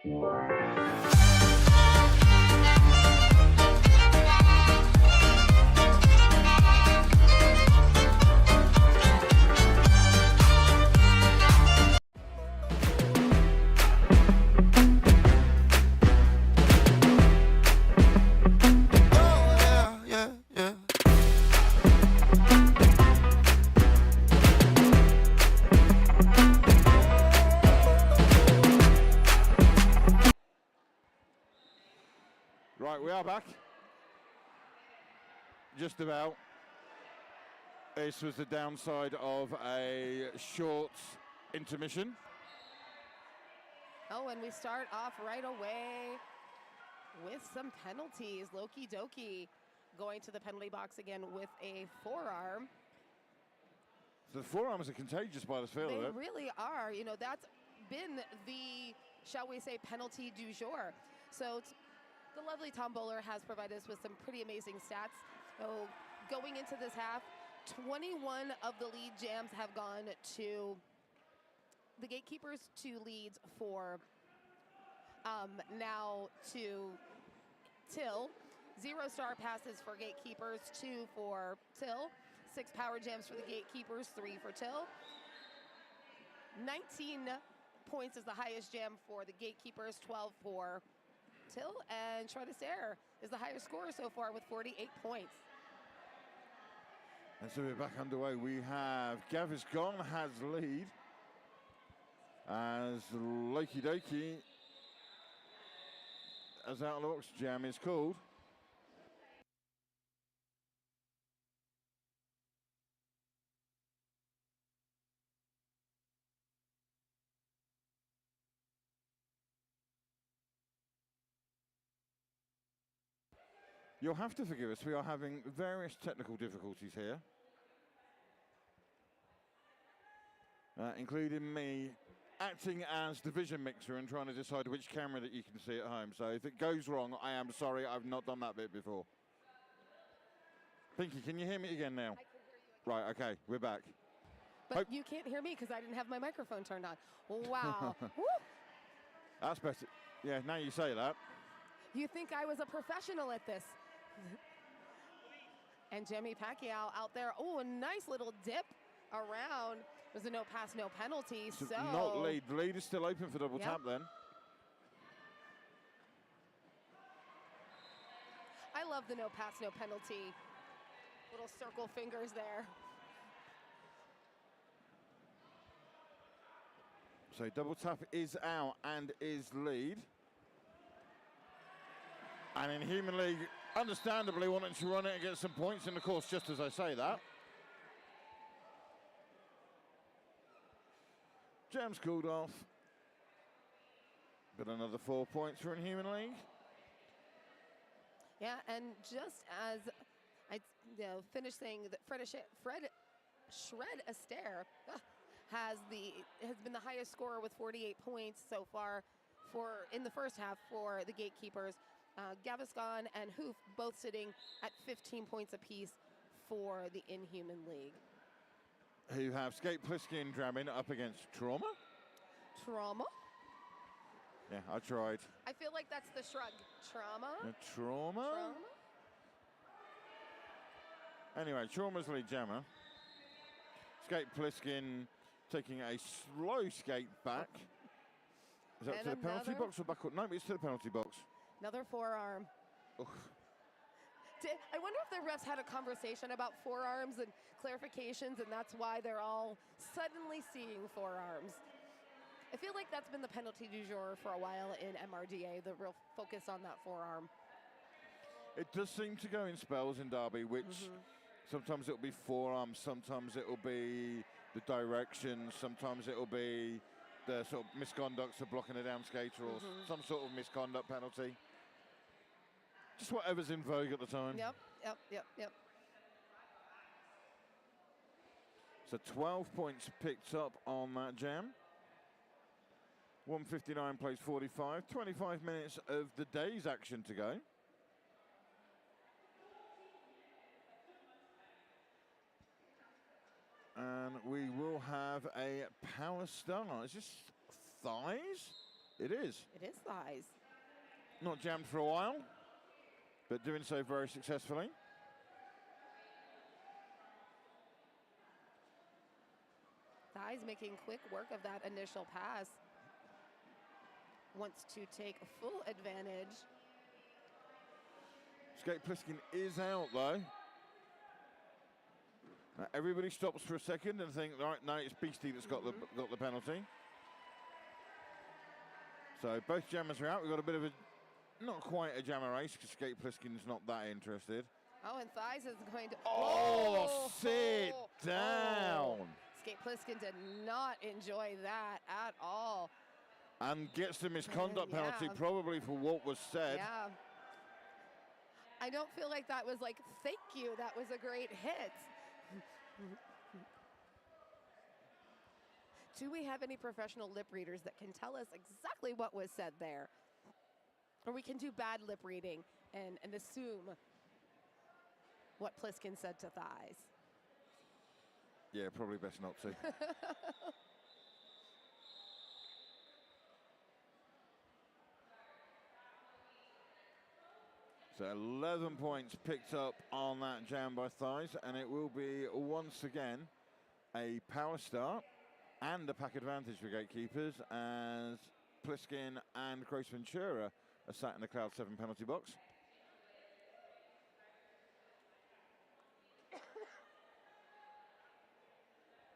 Stay. just about. This was the downside of a short intermission. Oh, and we start off right away with some penalties. Loki Doki going to the penalty box again with a forearm. So the forearms are contagious by the feel They of it. really are. You know, that's been the, shall we say, penalty du jour. So the lovely Tom Bowler has provided us with some pretty amazing stats. So going into this half, 21 of the lead jams have gone to the Gatekeepers, 2 leads for now to Till. 0 star passes for Gatekeepers, 2 for Till. 6 power jams for the Gatekeepers, 3 for Till. 19 points is the highest jam for the Gatekeepers, 12 for Till. And Shred is the highest scorer so far with 48 points. And so we're back underway. We have Gaviscon has lead as Loki Doki as out of the box jam is called. You'll have to forgive us, we are having various technical difficulties here. Including me acting as the vision mixer and trying to decide which camera that you can see at home. So if it goes wrong, I am sorry, I've not done that bit before. Pinky, can you hear me again now? I can hear you again. Right, okay, we're back. But you can't hear me because I didn't have my microphone turned on. Wow. Woo. That's better. Yeah, now you say that. You think I was a professional at this? And Jimmy Pacquiao out there. Oh, a nice little dip around. There's a no pass, no penalty. So Not lead. The lead is still open for double tap then. I love the no pass, no penalty. Little circle fingers there. So double tap is out and is lead. And Inhuman League, understandably, wanting to run it and get some points in the course, just as I say that. Jam's cooled off. But another 4 points for Inhuman League. Yeah, and just as I finished saying that Fred Shred Astaire has been the highest scorer with 48 points so far in the first half for the Gatekeepers. Gaviscon and Hoof both sitting at 15 points apiece for the Inhuman League. Who have Skate Pliskin Dramin up against Trauma. Trauma? Yeah, I tried. I feel like that's the shrug. Trauma? Trauma? Trauma? Anyway, Trauma's lead jammer. Skate Pliskin taking a slow skate back. Is that And to the penalty another- box or back? No, it's to the penalty box. Another forearm. Ugh. I wonder if the refs had a conversation about forearms and clarifications, and that's why they're all suddenly seeing forearms. I feel like that's been the penalty du jour for a while in MRDA, the real focus on that forearm. It does seem to go in spells in Derby, which sometimes it'll be forearms, sometimes it'll be the direction, sometimes it'll be the sort of misconducts of blocking a down skater or some sort of misconduct penalty. Just whatever's in vogue at the time. Yep. So 12 points picked up on that jam. 159 plays 45. 25 minutes of the day's action to go. And we will have a power star. Is this thighs? It is. It is thighs. Not jammed for a while, but doing so very successfully. Thighs making quick work of that initial pass. Wants to take full advantage. Skate Pliskin is out though. Now everybody stops for a second and think, right, no, it's Beastie that's got the penalty. So both jammers are out. We've got a bit of a, not quite a jammer race because Skate Pliskin's not that interested. Oh, and Thighs is going to. Oh, sit down. Skate Pliskin did not enjoy that at all. And gets the misconduct Yeah. penalty, probably for what was said. Yeah. I don't feel like that was like, thank you, that was a great hit. Do we have any professional lip readers that can tell us exactly what was said there? Or we can do bad lip reading and assume what Pliskin said to Thighs. Yeah, probably best not to. So 11 points picked up on that jam by Thighs, and it will be once again a power start and a pack advantage for Gatekeepers as Pliskin and Gross Ventura are sat in the Cloud 7 penalty box.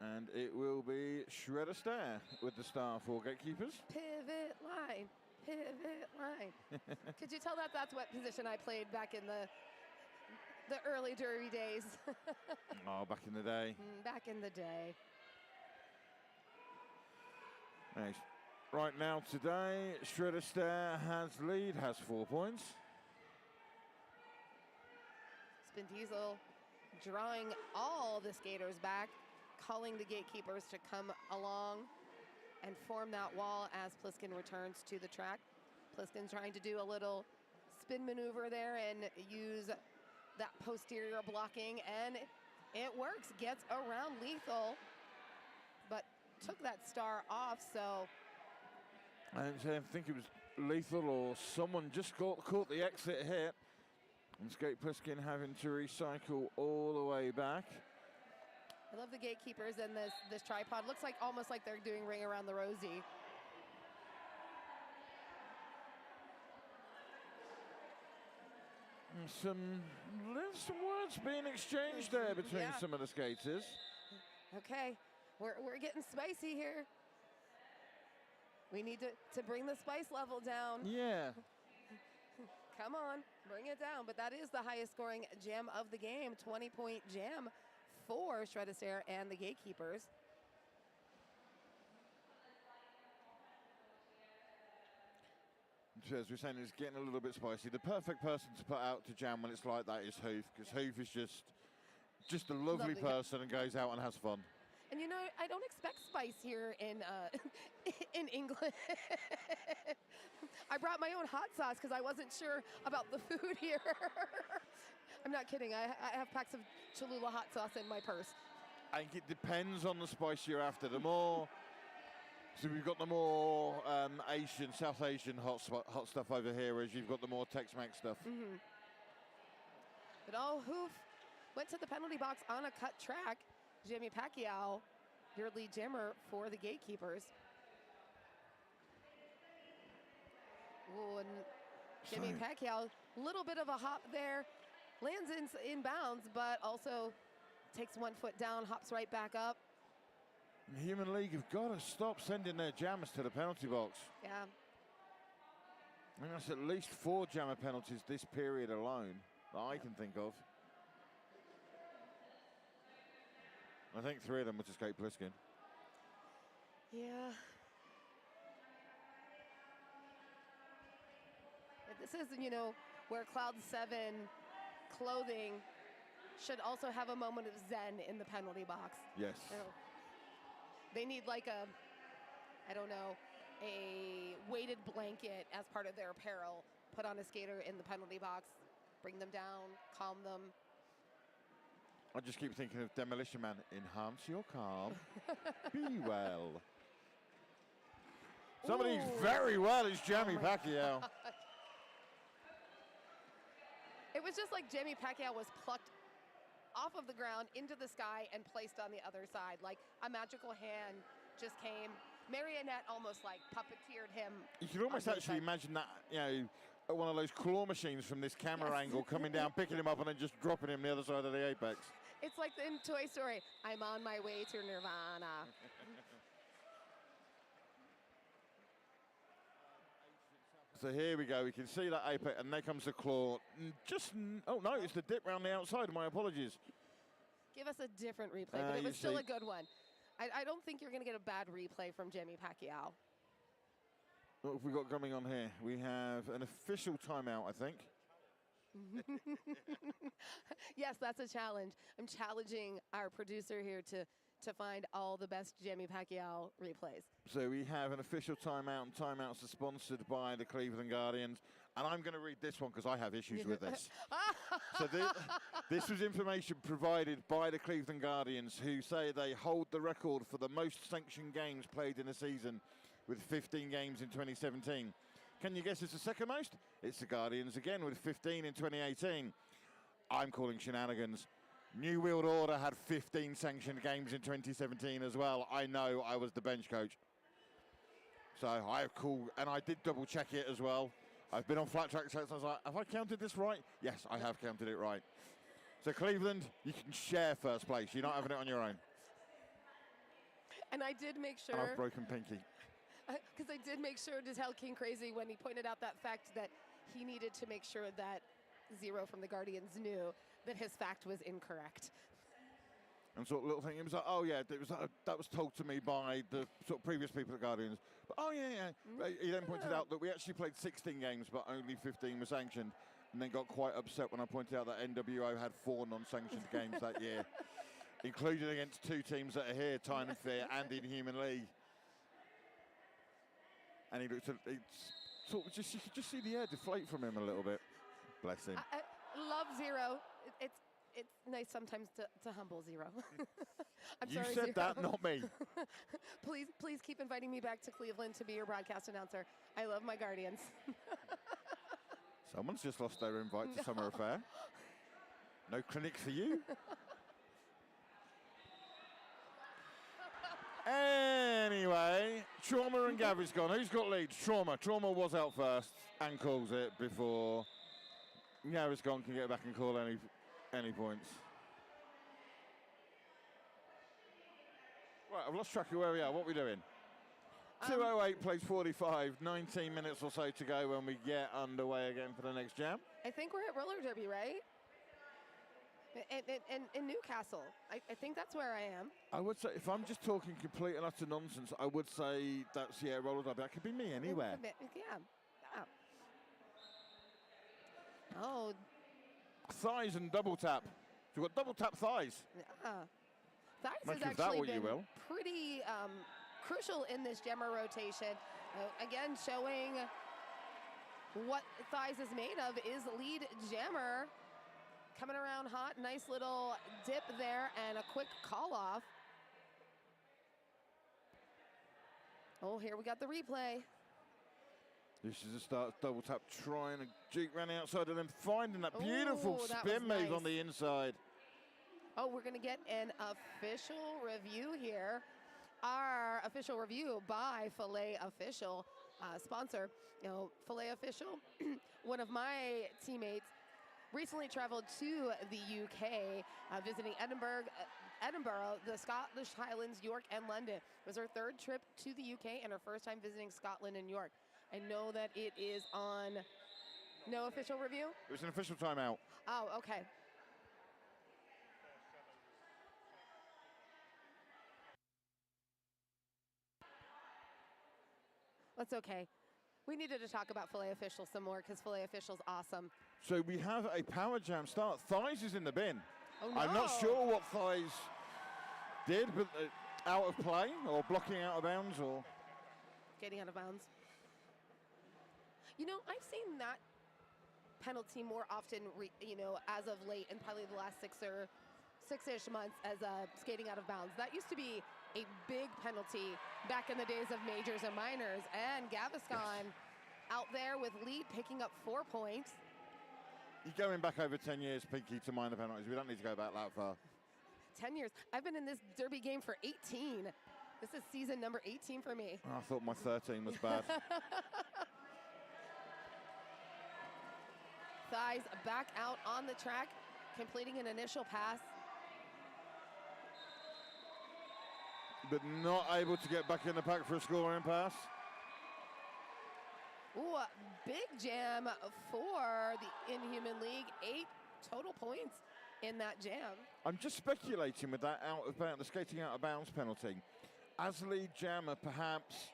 And it will be Shredder Stare with the star for Gatekeepers. Pivot line, pivot line. Could you tell that that's what position I played back in the early Derby days? Oh, back in the day. Back in the day. Nice. Right now today, Shredder Stare has lead, has 4 points. Spin Diesel drawing all the skaters back, calling the Gatekeepers to come along and form that wall as Pliskin returns to the track. Pliskin trying to do a little spin maneuver there and use that posterior blocking, and it works, gets around Lethal, but took that star off, so. I think it was Lethal or someone just caught the exit hit. And Skate Pliskin having to recycle all the way back. I love the Gatekeepers and this tripod. Looks like almost like they're doing Ring Around the Rosie. And some words being exchanged there between some of the skaters. Okay, we're getting spicy here. We need to bring the spice level down. Yeah. Come on, bring it down. But that is the highest scoring jam of the game, 20-point jam for Shredder Stare and the Gatekeepers. So as we're saying, it's getting a little bit spicy. The perfect person to put out to jam when it's like that is Hoof, because Hoof is just a lovely person and goes out and has fun. And you know, I don't expect spice here in in England. I brought my own hot sauce because I wasn't sure about the food here. I'm not kidding. I have packs of Cholula hot sauce in my purse. I think it depends on the spice you're after. The more, so we've got the more Asian, South Asian hot stuff over here, whereas you've got the more Tex-Mex stuff. But Hoof went to the penalty box on a cut track. Jimmy Pacquiao, your lead jammer for the Gatekeepers. Ooh, and Jimmy Pacquiao, little bit of a hop there, lands in bounds, but also takes 1 foot down, hops right back up. Human League have got to stop sending their jammers to the penalty box. Yeah. I think that's at least 4 jammer penalties this period alone that I can think of. I think 3 of them were to Skate Pliskin. Yeah. But this is, you know, where Cloud 7 clothing should also have a moment of zen in the penalty box. Yes. You know, they need like a, I don't know, a weighted blanket as part of their apparel, put on a skater in the penalty box, bring them down, calm them. I just keep thinking of Demolition Man. Enhance your calm. Be well. Somebody's very well is Jamie Pacquiao. It was just like Jamie Pacquiao was plucked off of the ground into the sky and placed on the other side. Like a magical hand just came. Marionette almost like puppeteered him. You could almost actually imagine that, you know, one of those claw machines from this camera angle coming down, picking him up and then just dropping him the other side of the apex. It's like in Toy Story, I'm on my way to Nirvana. So here we go. We can see that apex, and there comes the claw. Oh no, it's the dip round the outside. My apologies. Give us a different replay, but it you was still see- a good one. I don't think you're going to get a bad replay from Jimmy Pacquiao. What have we got coming on here? We have an official timeout, I think. Yes, that's a challenge. I'm challenging our producer here to find all the best Jimmy Pacquiao replays. So we have an official timeout, and timeouts are sponsored by the Cleveland Guardians. And I'm going to read this one because I have issues with this. So this was information provided by the Cleveland Guardians, who say they hold the record for the most sanctioned games played in a season, with 15 games in 2017. Can you guess it's the second most? It's the Guardians again with 15 in 2018. I'm calling shenanigans. New World Order had 15 sanctioned games in 2017 as well. I know, I was the bench coach. So I called, and I did double check it as well. I've been on flat track since. I was like, have I counted this right? Yes, I have counted it right. So Cleveland, you can share first place. You're not having it on your own. And I did make sure. I've broken pinky. Because I did make sure to tell King Crazy when he pointed out that fact that he needed to make sure that Zero from the Guardians knew that his fact was incorrect. And sort of little thing, it was like, oh yeah, it was, that was told to me by the sort of previous people at Guardians. But oh yeah. He then pointed out that we actually played 16 games, but only 15 were sanctioned. And then got quite upset when I pointed out that NWO had 4 non-sanctioned games that year, including against 2 teams that are here, Time and Fear and Inhuman League. And he looked at it, sort of just, you could just see the air deflate from him a little bit. Bless him. I love Zero. It's nice sometimes to humble Zero. I'm You sorry, said Zero. that, not me. Please keep inviting me back to Cleveland to be your broadcast announcer. I love my Guardians. Someone's just lost their invite to Summer Affair. No clinic for you. Anyway, Trauma and Gavi's gone. Who's got leads? Trauma. Trauma was out first and calls it before Gavi's gone, can get back and call any points. Right, I've lost track of where we are. What are we doing? 2:08 plays 45, 19 minutes or so to go when we get underway again for the next jam. I think we're at roller derby, right? In Newcastle. I think that's where I am. I would say, if I'm just talking complete and utter nonsense, I would say that's, yeah, roller derby. That could be me anywhere. Yeah. Oh. Thighs and double tap. So we've got double tap thighs. Thighs Make has of that actually what you been will. pretty crucial in this Gemma rotation. Again, showing what Thighs is made of is lead jammer. Coming around hot, nice little dip there and a quick call off. Oh, here we got the replay. This is a start, double tap, trying to juke around the outside and then finding that beautiful Ooh, that spin was move nice. on the inside. Oh, we're gonna get an official review here. Our official review by Filet Official, sponsor. You know, Filet Official, one of my teammates, recently traveled to the UK, visiting Edinburgh, the Scottish Highlands, York, and London. It was her 3rd trip to the UK and her first time visiting Scotland and York. I know that it is on no official review. It was an official timeout. Oh, okay. That's okay. We needed to talk about Filet Official some more because Filet Official's awesome. So we have a power jam start. Thighs is in the bin. Oh, no. I'm not sure what Thighs did, but out of play or blocking out of bounds or... Getting out of bounds. You know, I've seen that penalty more often, as of late, and probably the last 6-ish months as skating out of bounds. That used to be a big penalty back in the days of majors and minors. And Gaviscon out there with lead, picking up 4 points. You're going back over 10 years, Pinky, to minor penalties. We don't need to go back that far. 10 years. I've been in this derby game for 18. This is season number 18 for me. Oh, I thought my 13 was bad. Thighs back out on the track, completing an initial pass. But not able to get back in the pack for a scoring pass. Ooh, a big jam for the Inhuman League. 8 total points in that jam. I'm just speculating with that the skating out of bounds penalty. As lead jammer, perhaps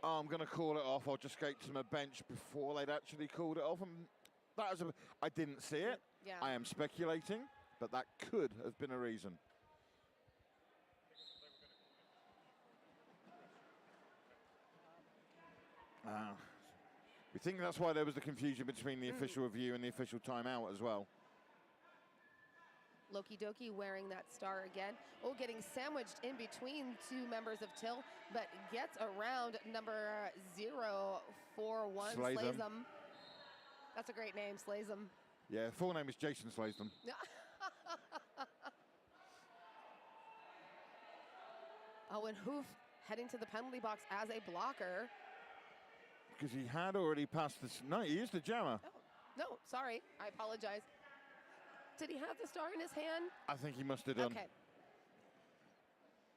I'm going to call it off. I'll just skate to my bench before they'd actually called it off. And that was I didn't see it. Yeah. I am speculating, but that could have been a reason. We think that's why there was the confusion between the official review and the official timeout as well. Loki Doki wearing that star again. Oh, getting sandwiched in between 2 members of Till, but gets around number 041, Slaysum. That's a great name, Slaysum. Yeah, full name is Jason Slaysum. Oh, and Hoof heading to the penalty box as a blocker. Because he had already passed this. No, he is the jammer. Oh, no, sorry, I apologize. Did he have the star in his hand? I think he must have done. Okay.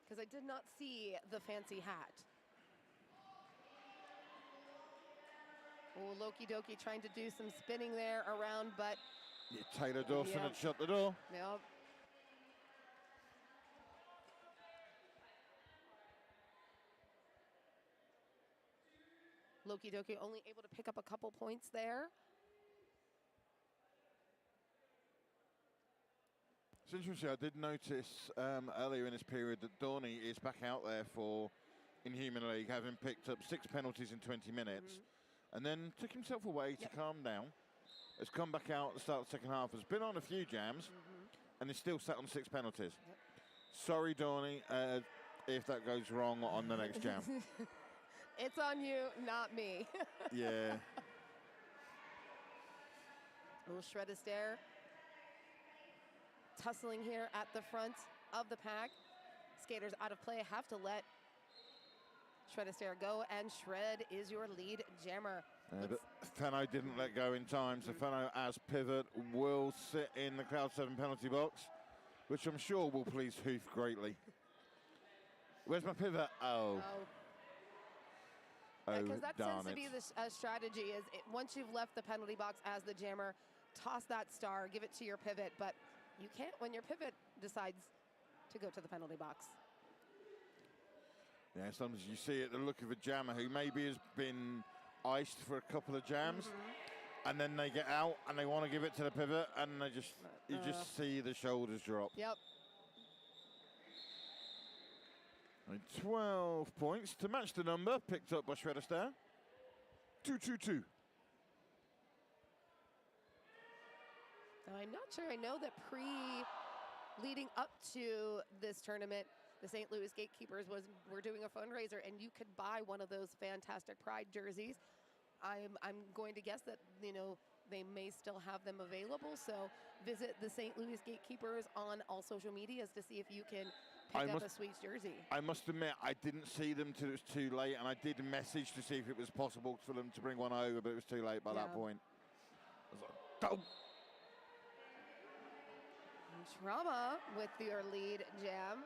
Because I did not see the fancy hat. Oh, Loki Doki trying to do some spinning there around, but... Yeah, Taylor Dawson had shut the door. Yep. Loki Doki only able to pick up a couple points there. It's interesting, I did notice earlier in this period that Dorney is back out there for Inhuman League, having picked up 6 penalties in 20 minutes, and then took himself away to calm down. Has come back out at the start of the second half, has been on a few jams, and is still sat on 6 penalties. Sorry, Dorney, if that goes wrong on the next jam. It's on you, not me. Yeah. A little shred of stare. Tussling here at the front of the pack. Skaters out of play have to let Shred of Stare go, and Shred is your lead jammer. But Fenno didn't let go in time, so Fenno as pivot will sit in the Cloud 7 penalty box, which I'm sure will please Hoof greatly. Where's my pivot? Oh. Because that tends darn to be it. the strategy is once you've left the penalty box as the jammer, toss that star, give it to your pivot, but you can't when your pivot decides to go to the penalty box. Yeah, sometimes you see it, the look of a jammer who maybe has been iced for a couple of jams, and then they get out and they want to give it to the pivot, and they just you just see the shoulders drop. Yep. And 12 points to match the number picked up by Shredder Star. 2-2-2. Now, I'm not sure I know that leading up to this tournament, the St. Louis Gatekeepers were doing a fundraiser, and you could buy one of those fantastic Pride jerseys. I'm going to guess that, you know, they may still have them available, so visit the St. Louis Gatekeepers on all social medias to see if you can pick up a sweet jersey. I must admit, I didn't see them till it was too late, and I did message to see if it was possible for them to bring one over, but it was too late by that point. I was like, don't. Drama with your lead jam.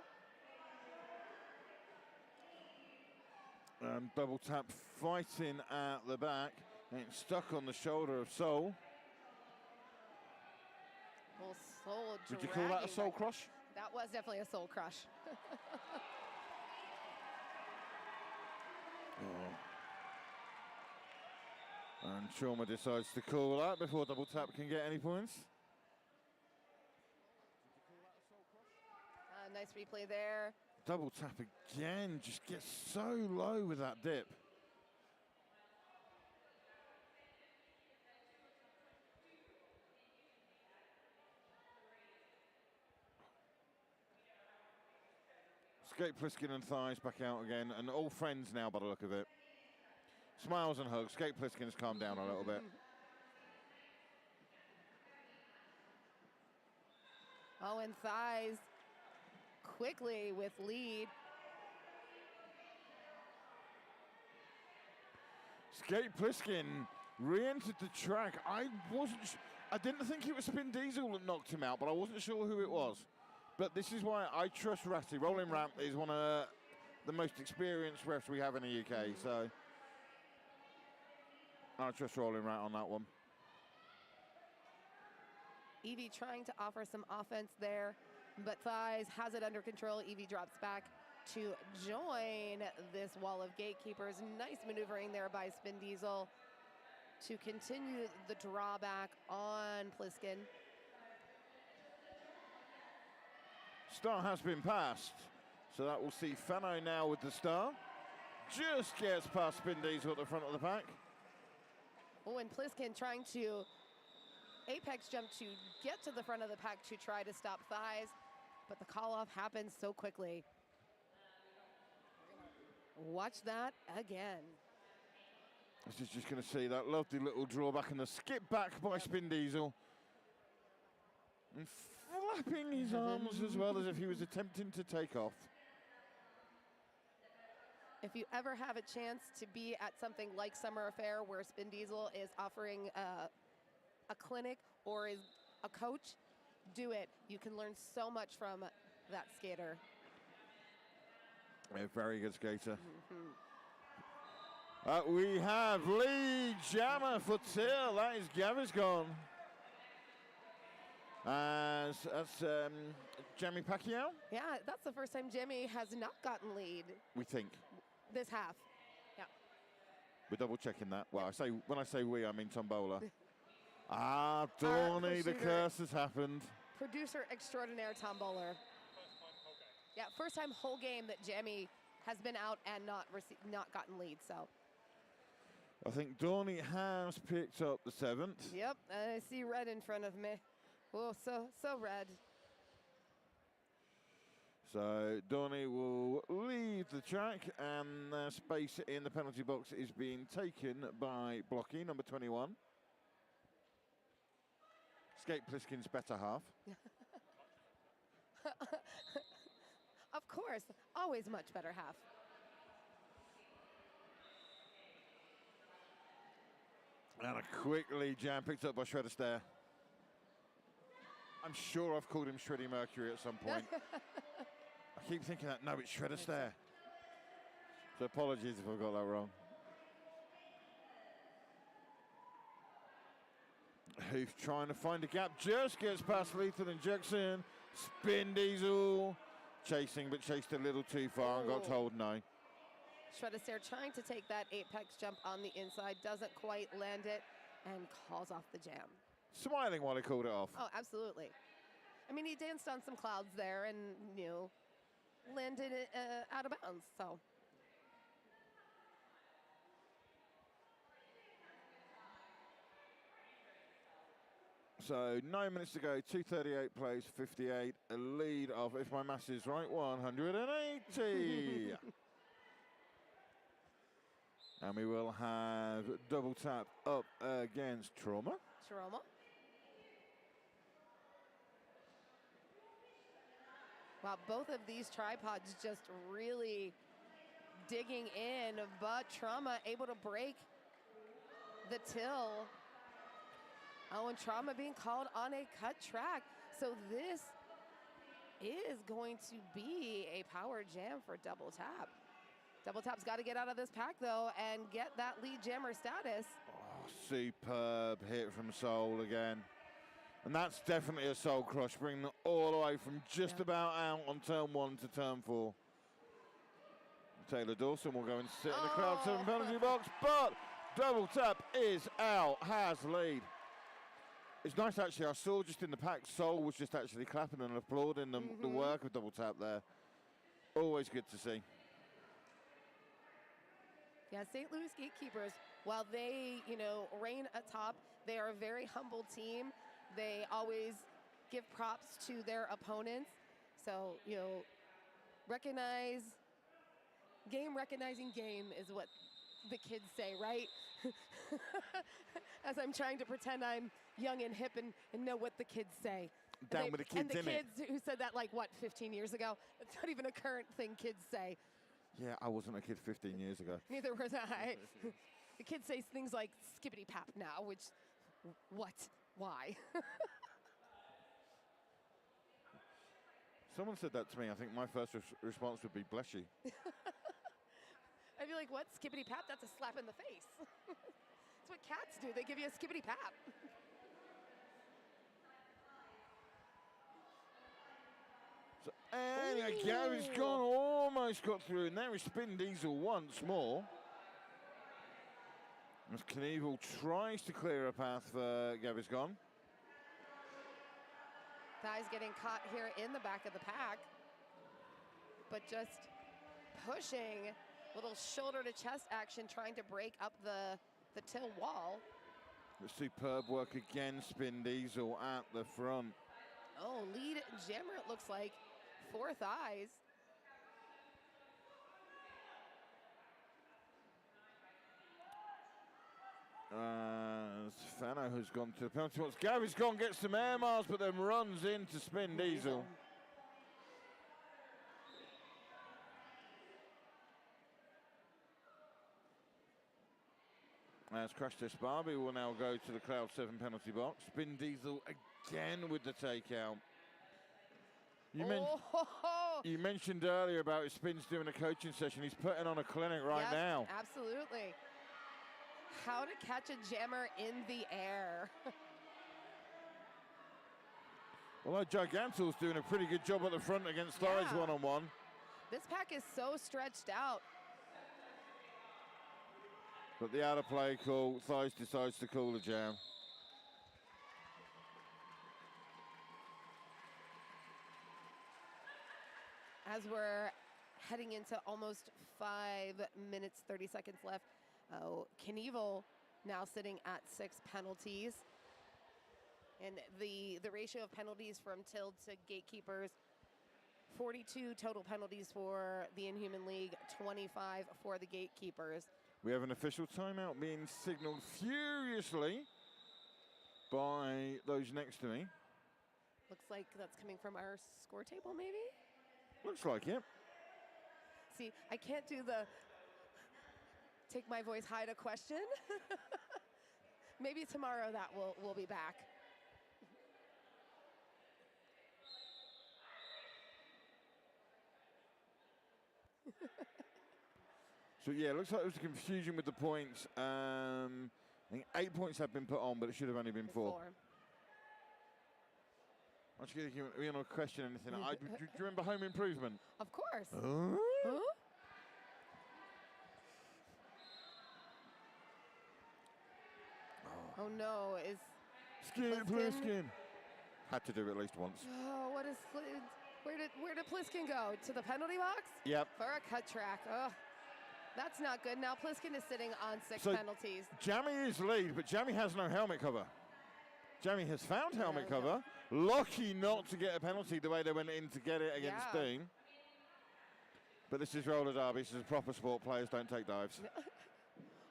And double tap fighting at the back, and it's stuck on the shoulder of Soul. Well, Soul Would you call that a Soul crush? That was definitely a Soul crush. And Trauma decides to call that before double tap can get any points. Nice replay there. Double tap again, just gets so low with that dip. Skate Pliskin and Thighs back out again, and all friends now by the look of it. Smiles and hugs. Skate Pliskin's calmed down a little bit. Oh, and Thighs quickly with lead. Skate Pliskin re-entered the track. I didn't think it was Spin Diesel that knocked him out, but I wasn't sure who it was. But this is why I trust Ratty. Rolling Ramp is one of the most experienced refs we have in the UK, so. I was just rolling right on that one. Evie trying to offer some offense there, but Thighs has it under control. Evie drops back to join this wall of Gatekeepers. Nice maneuvering there by Spin Diesel to continue the drawback on Pliskin. Star has been passed, so that will see Fano now with the star. Just gets past Spin Diesel at the front of the pack. Oh, and Pliskin trying to apex jump to get to the front of the pack to try to stop Thighs, but the call off happens so quickly. Watch that again. This is just going to see that lovely little drawback and the skip back by Spin Diesel. And flapping his arms as well as if he was attempting to take off. If you ever have a chance to be at something like Summer Affair where Spin Diesel is offering a clinic or is a coach, do it. You can learn so much from that skater. A very good skater. We have Lee Jammer for Till. That is Gaviscon. That's Jamie Pacquiao? Yeah, that's the first time Jimmy has not gotten lead We think. this half. Yeah. We're double checking that. Well, when I say we, I mean Tombola. Dorney, the curse has happened. Producer extraordinaire Tom Bowler. Yeah, first time whole game that Jamie has been out and not gotten lead, so. I think Dorney has picked up the 7th. Yep, I see red in front of me. Oh, so red. So Dorney will leave the track, and the space in the penalty box is being taken by Blocky, number 21. Skate Pliskin's better half. Of course, always much better half. And a quick lead jam picked up by Shredder Stare. I'm sure I've called him Shreddy Mercury at some point. I keep thinking that, no, it's Shredder Stare. So apologies if I got that wrong. Who's trying to find a gap, just gets past Lethal Injection. Spin Diesel chasing, but chased a little too far and got told no. Shredder Stare trying to take that apex jump on the inside, doesn't quite land it, and calls off the jam. Smiling while he called it off. Oh, absolutely. I mean, he danced on some clouds there and, landed it out of bounds, so. So 9 minutes to go, 2:38 plays, 58, a lead of, if my maths is right, 180. And we will have double tap up against Trauma. Trauma. Wow, both of these tripods just really digging in, but Trauma able to break the till. Oh, and Trauma being called on a cut track. So this is going to be a power jam for Double Tap. Double Tap's got to get out of this pack, though, and get that lead jammer status. Oh, superb hit from Soul again. And that's definitely a Soul Crush, bringing it all the way from just about out on turn 1 to turn 4. Taylor Dawson will go and sit in the crowd 7 penalty box, but Double Tap is out, has lead. It's nice, actually. I saw just in the pack, Soul was just actually clapping and applauding the work of Double Tap there. Always good to see. Yeah, St. Louis Gatekeepers, while they, reign atop, they are a very humble team. They always give props to their opponents. So, recognizing game is what the kids say, right? As I'm trying to pretend I'm young and hip and know what the kids say. Down with the kids, and the innit? kids who said that, 15 years ago? It's not even a current thing kids say. Yeah, I wasn't a kid 15 years ago. Neither was I. The kids say things like skippity pap now, which, what? Why? Someone said that to me. I think my first response would be, bless you. I'd be like, what? Skippity pap? That's a slap in the face. That's what cats do. They give you a skibbity pap. So, and Gary's gone, almost got through, and there is Spin Diesel once more. As Knievel tries to clear a path for Gaviscon. Thighs getting caught here in the back of the pack, but just pushing, little shoulder to chest action, trying to break up the till wall. Superb work again, Spin Diesel at the front. Oh, lead jammer, it looks like, for Thighs. Fano has gone to the penalty box. Gaviscon gets some air miles, but then runs into Spin Diesel. As Crash Test Barbie will now go to the Cloud 7 penalty box. Spin Diesel again with the takeout. You mentioned earlier about his spins doing a coaching session. He's putting on a clinic right now. Absolutely. How to catch a jammer in the air. Well, Gigantor's doing a pretty good job at the front against Thighs one-on-one. This pack is so stretched out. But the out of play call, Thighs decides to call the jam. As we're heading into almost 5 minutes, 30 seconds left. Knievel now sitting at 6 penalties. And the ratio of penalties from till to Gatekeepers, 42 total penalties for the Inhuman League, 25 for the Gatekeepers. We have an official timeout being signaled furiously by those next to me. Looks like that's coming from our score table, maybe? Looks like it. See, I can't do the take my voice high to question. Maybe tomorrow that will be back. So yeah, it looks like there was a confusion with the points. I think 8 points have been put on, but it should have only been 4. I'm just going to question anything. Do you remember Home Improvement? Of course. Huh? Oh no, is Skin, Pliskin. Had to do it at least once. Oh, what is where did Pliskin go? To the penalty box? Yep. For a cut track. Oh, that's not good. Now Pliskin is sitting on 6 penalties. Jammy is lead, but Jammy has no helmet cover. Jammy has found helmet cover. Lucky not to get a penalty the way they went in to get it against Dean. But this is roller derby. This is a proper sport. Players don't take dives.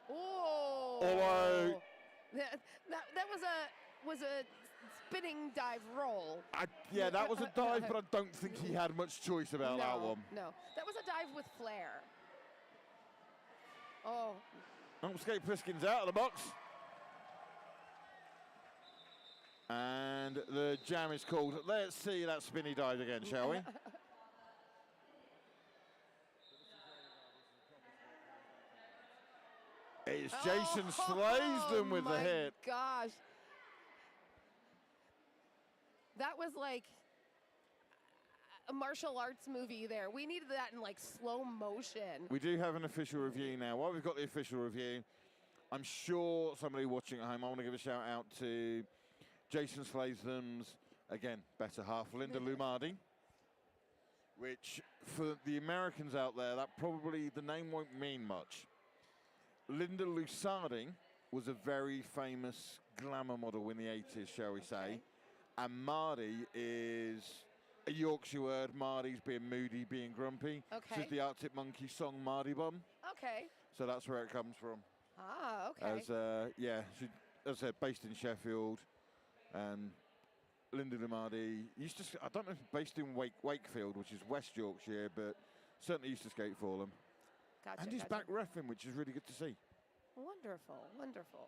Oh. Although that was a spinning dive roll. Yeah, that was a dive, but I don't think he had much choice about that one. No, that was a dive with flair. Oh. Skate Pliskin's out of the box. And the jam is called. Let's see that spinny dive again, shall we? It's Jason slays them with the hit. Oh my gosh. That was like a martial arts movie there. We needed that in like slow motion. We do have an official review now. While we've got the official review, I'm sure somebody watching at home, I want to give a shout out to Jason Slatham's, again, better half, Linda Lumardi, which for the Americans out there, that probably the name won't mean much. Linda Lusardi was a very famous glamour model in the 80s, shall we say. And Mardi is a Yorkshire word. Mardi's being moody, being grumpy. Okay. This is the Arctic Monkey song, Mardi Bum. Okay. So that's where it comes from. Ah, okay. As, she, as I said, based in Sheffield. And Linda Lumardi used to, I don't know if based in Wakefield, which is West Yorkshire, but certainly used to skate for them. Gotcha, And he's back reffing, which is really good to see. Wonderful, wonderful.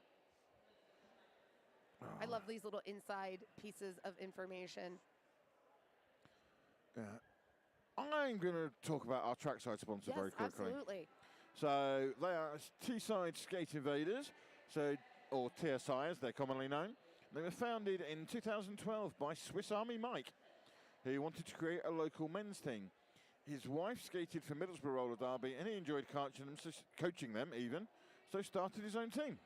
I love these little inside pieces of information. Yeah. I'm going to talk about our trackside sponsor very quickly. Absolutely. So they are Teesside Skate Invaders. So or TSI as they're commonly known. They were founded in 2012 by Swiss Army Mike, who wanted to create a local men's team. His wife skated for Middlesbrough Roller Derby, and he enjoyed coaching them even, so started his own team.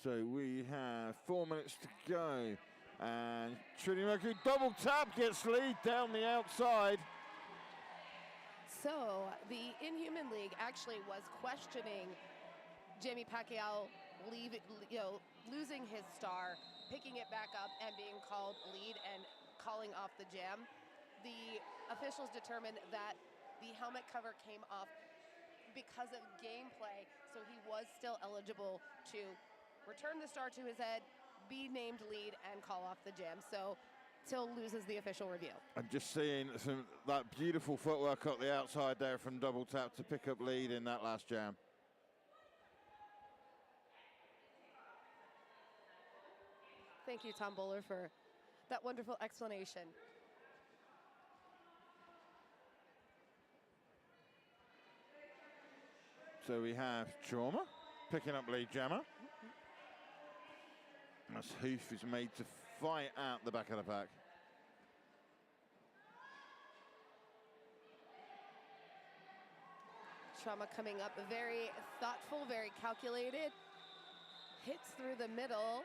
So we have 4 minutes to go, and Trinity Mercury double tap gets lead down the outside. So the Inhuman League actually was questioning Jimmy Pacquiao losing his star, picking it back up and being called lead and calling off the jam. The officials determined that the helmet cover came off because of gameplay, so he was still eligible to return the star to his head, be named lead, and call off the jam. So Till loses the official review. I'm just seeing that beautiful footwork at the outside there from double tap to pick up lead in that last jam. Thank you, Tom Bowler, for that wonderful explanation. So we have Trauma picking up lead jammer. As Hoof is made to fight out the back of the pack. Trauma coming up very thoughtful, very calculated. Hits through the middle.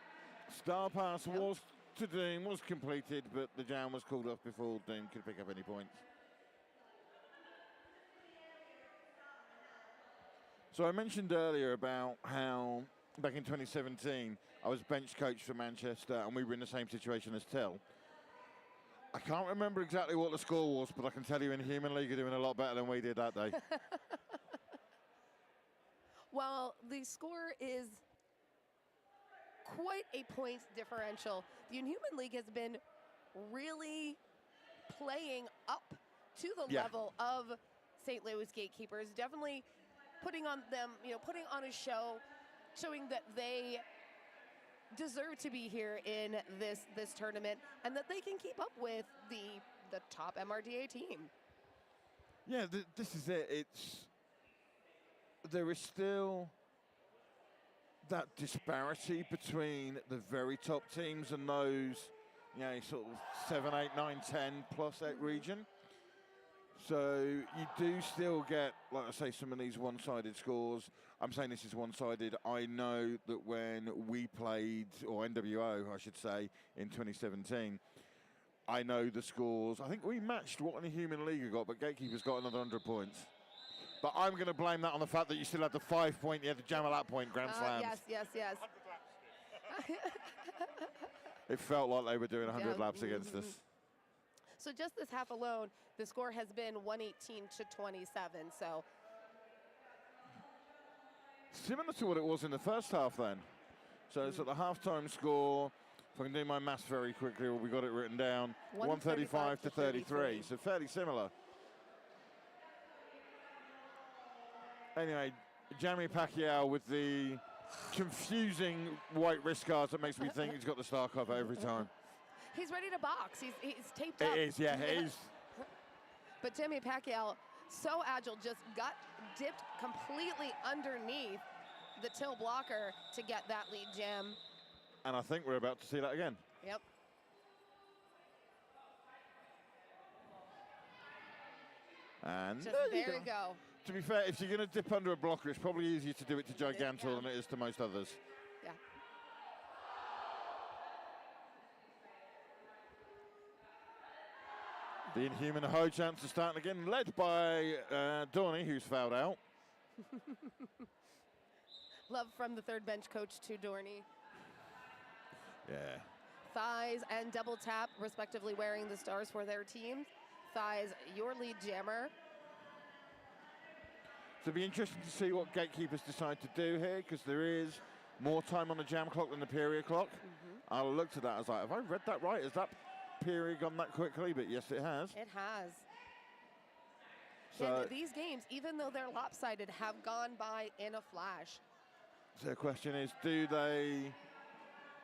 Star pass was to Doom, was completed, but the jam was called off before Doom could pick up any points. So I mentioned earlier about how back in 2017, I was bench coach for Manchester, and we were in the same situation as Till. I can't remember exactly what the score was, but I can tell you Inhuman League are doing a lot better than we did that day. Well, the score is quite a points differential. The Inhuman League has been really playing up to the level of St. Louis Gatekeepers, definitely putting on them, putting on a show, showing that they deserve to be here in this tournament and that they can keep up with the top MRDA team. Yeah, this is it. There is still that disparity between the very top teams and those, sort of 7, 8, 9, 10 plus that region. So you do still get, like I say, some of these one-sided scores. I'm saying this is one-sided. I know that when we played, or NWO, I should say, in 2017, I know the scores. I think we matched what Inhuman League got, but Gatekeepers got another 100 points. But I'm going to blame that on the fact that you still had the 5 point, you had the jam at that point, Grand Slams. Yes. It felt like they were doing 100 laps against us. So just this half alone, the score has been 118 to 27. So similar to what it was in the first half then. So it's at the halftime score. If I can do my maths very quickly, we got it written down. 135 to 33. So fairly similar. Anyway, Jamie Pacquiao with the confusing white wrist guards that makes me think he's got the star cover every time. He's ready to box. He's taped up. It is, yeah, it is. But Jimmy Pacquiao, so agile, just got dipped completely underneath the Till blocker to get that lead jam. And I think we're about to see that again. Yep. And just there you go. To be fair, if you're going to dip under a blocker, it's probably easier to do it to Gigantor than it is to most others. Yeah. The Inhuman Ho chance to start again, led by Dorney, who's fouled out. Love from the third bench coach to Dorney. Yeah. Thighs and double tap, respectively, wearing the stars for their team. Thighs, your lead jammer. So it'll be interesting to see what Gatekeepers decide to do here, because there is more time on the jam clock than the period clock. I looked at that, I was like, have I read that right? Has that period gone that quickly? But yes, it has. It has. So And these games, even though they're lopsided, have gone by in a flash. the question is, do they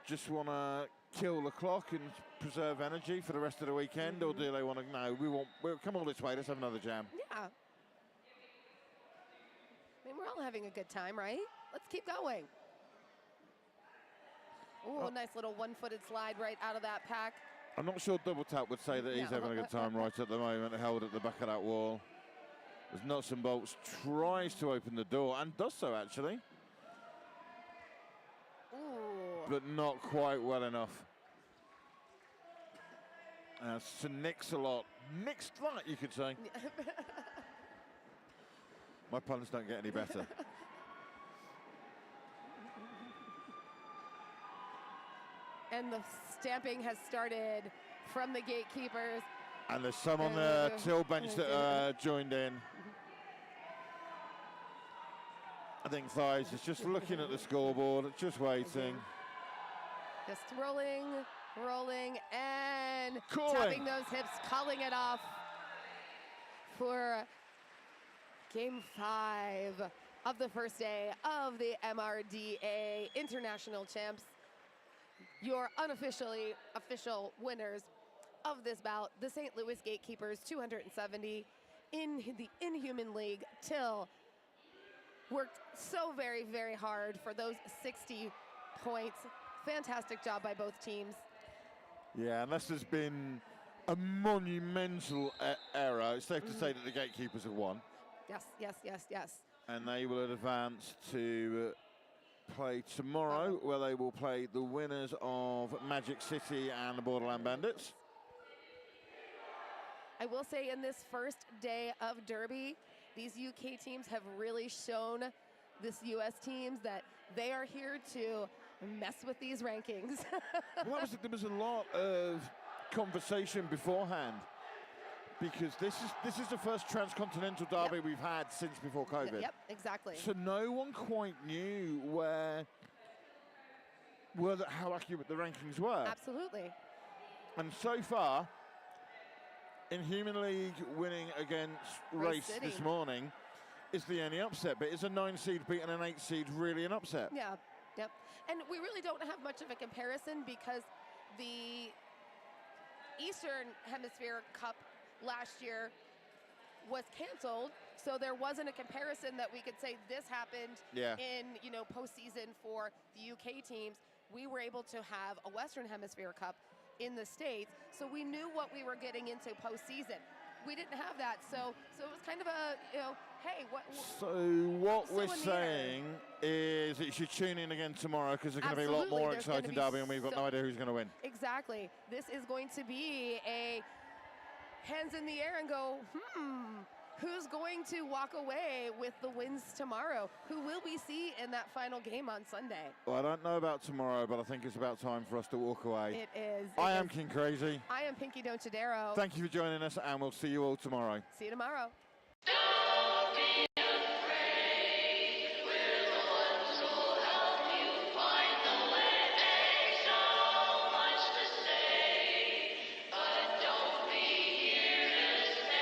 just want to kill the clock and preserve energy for the rest of the weekend, or do they want to, no, we'll come all this way, let's have another jam. Yeah. I mean, we're all having a good time, right? Let's keep going. Ooh, nice little one-footed slide right out of that pack. I'm not sure Double Tap would say that he's No. having a good time right at the moment, held at the back of that wall. As Nuts and Bolts tries to open the door, and does so actually, Ooh. but not quite well enough. So nicks a lot. Nicks that, you could say. My puns don't get any better. And the stamping has started from the Gatekeepers. And there's some on the till bench that joined in. I think Thighs is just looking at the scoreboard, just waiting. Just rolling, and Calling. tapping those hips, calling it off for Game 5 of the first day of the MRDA International Champs. Your official winners of this bout, the St. Louis Gatekeepers, 270 in the Inhuman League. Till worked so very, very hard for those 60 points. Fantastic job by both teams. Yeah, unless there's been a monumental error, it's safe to say that the Gatekeepers have won. Yes, yes, yes, yes. And they will advance to play tomorrow, where they will play the winners of Magic City and the Borderland Bandits. I will say in this first day of Derby, these UK teams have really shown this US teams that they are here to mess with these rankings. Well, there was a lot of conversation beforehand, because this is the first transcontinental derby we've had since before COVID. Yep, exactly. So no one quite knew how accurate the rankings were. Absolutely. And so far, Inhuman League winning against Race City this morning is the only upset, but is a 9 seed beating an 8 seed really an upset? Yeah, yep. And we really don't have much of a comparison because the Eastern Hemisphere Cup last year was canceled, so there wasn't a comparison that we could say this happened in postseason for the UK teams. We were able to have a Western Hemisphere Cup in the States, so we knew what we were getting into postseason. We didn't have that, so it was kind of a hey, what? So what so we're in the saying is that you should tune in again tomorrow, because there's going to be a lot Absolutely, more there's gonna exciting be derby, and we've got no idea who's going to win. Exactly. This is going to be a hands in the air and go, who's going to walk away with the wins tomorrow? Who will we see in that final game on Sunday? Well, I don't know about tomorrow, but I think it's about time for us to walk away. It is. I am King Crazy. I am Pinky Don't Chidero. Thank you for joining us, and we'll see you all tomorrow. See you tomorrow. Don't be afraid, we're the ones who'll help you find the way. So much to say, but don't be here to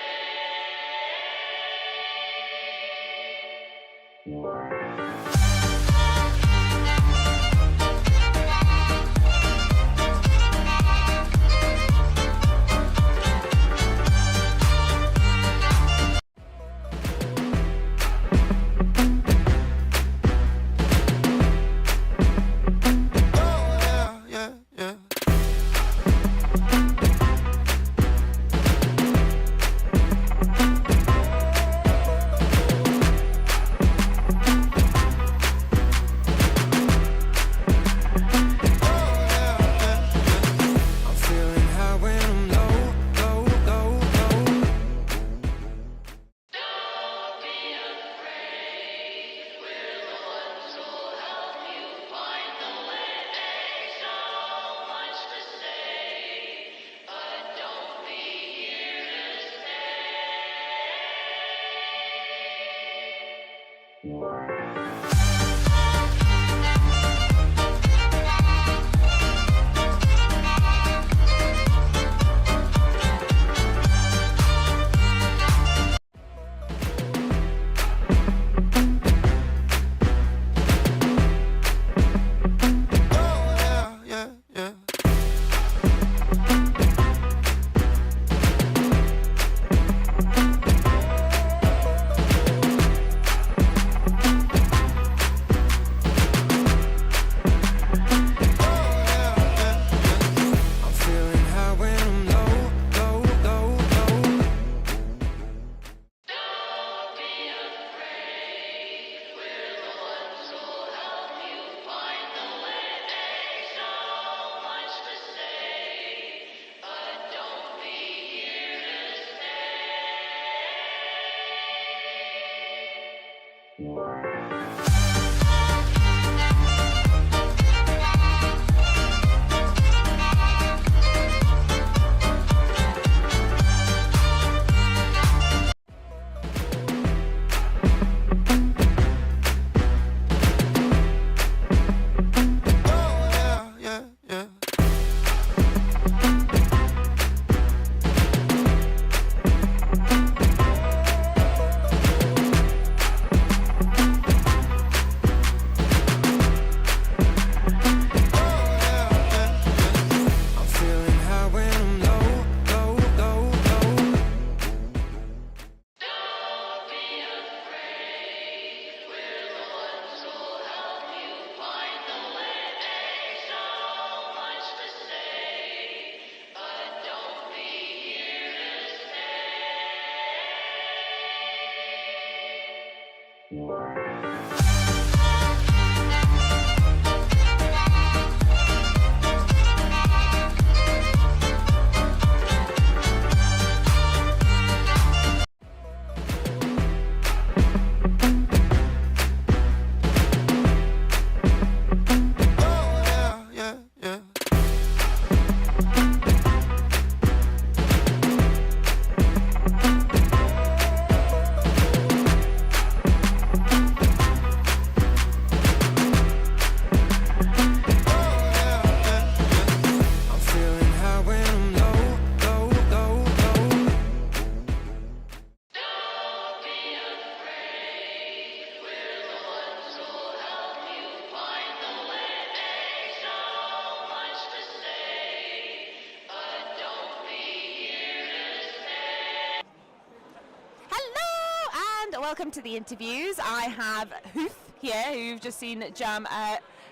Welcome to the interviews. I have Huth here, who you've just seen jam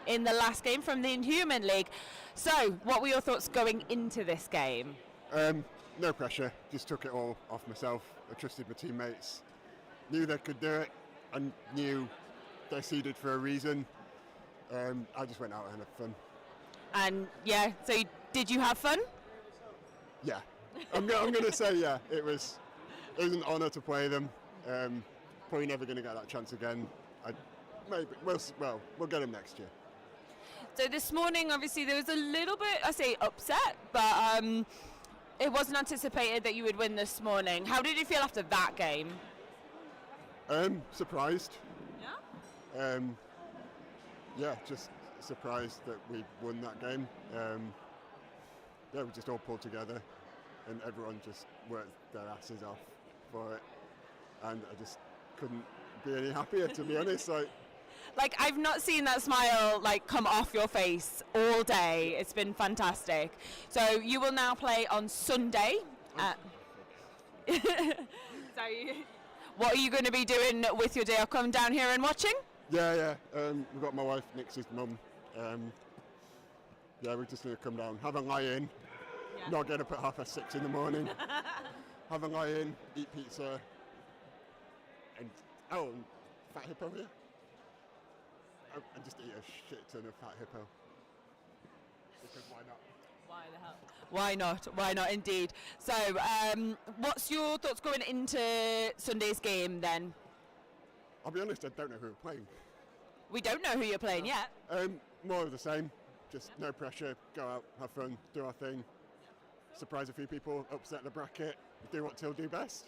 in the last game from the Inhuman League. So, what were your thoughts going into this game? No pressure, just took it all off myself. I trusted my teammates, knew they could do it, and knew they seeded for a reason. I just went out and had fun. And yeah, so did you have fun? Yeah, I'm going to say yeah. It was an honour to play them. Probably never going to get that chance again. We'll get them next year. So this morning, obviously, there was a little bit, I say, upset, but it wasn't anticipated that you would win this morning. How did you feel after that game? Surprised. Yeah? Yeah, just surprised that we won that game. Yeah, we just all pulled together and everyone just worked their asses off for it. And I just couldn't be any happier, to be honest. Like, I've not seen that smile like come off your face all day. It's been fantastic. So you will now play on Sunday. So what are you going to be doing with your day? I'll come down here and watching? Yeah. We've got my wife, Nix's mum. Yeah, we're just going to come down, have a lie-in. Yeah. Not get up at 6:30 in the morning. Have a lie-in, eat pizza. And Fat Hippo here? And just eat a shit ton of Fat Hippo. Because why not? Why the hell? Why not? Why not, indeed. So, what's your thoughts going into Sunday's game then? I'll be honest, I don't know who we're playing. We don't know who you're playing yet. More of the same. Just no pressure, go out, have fun, do our thing. Surprise a few people, upset the bracket, do what Till do best.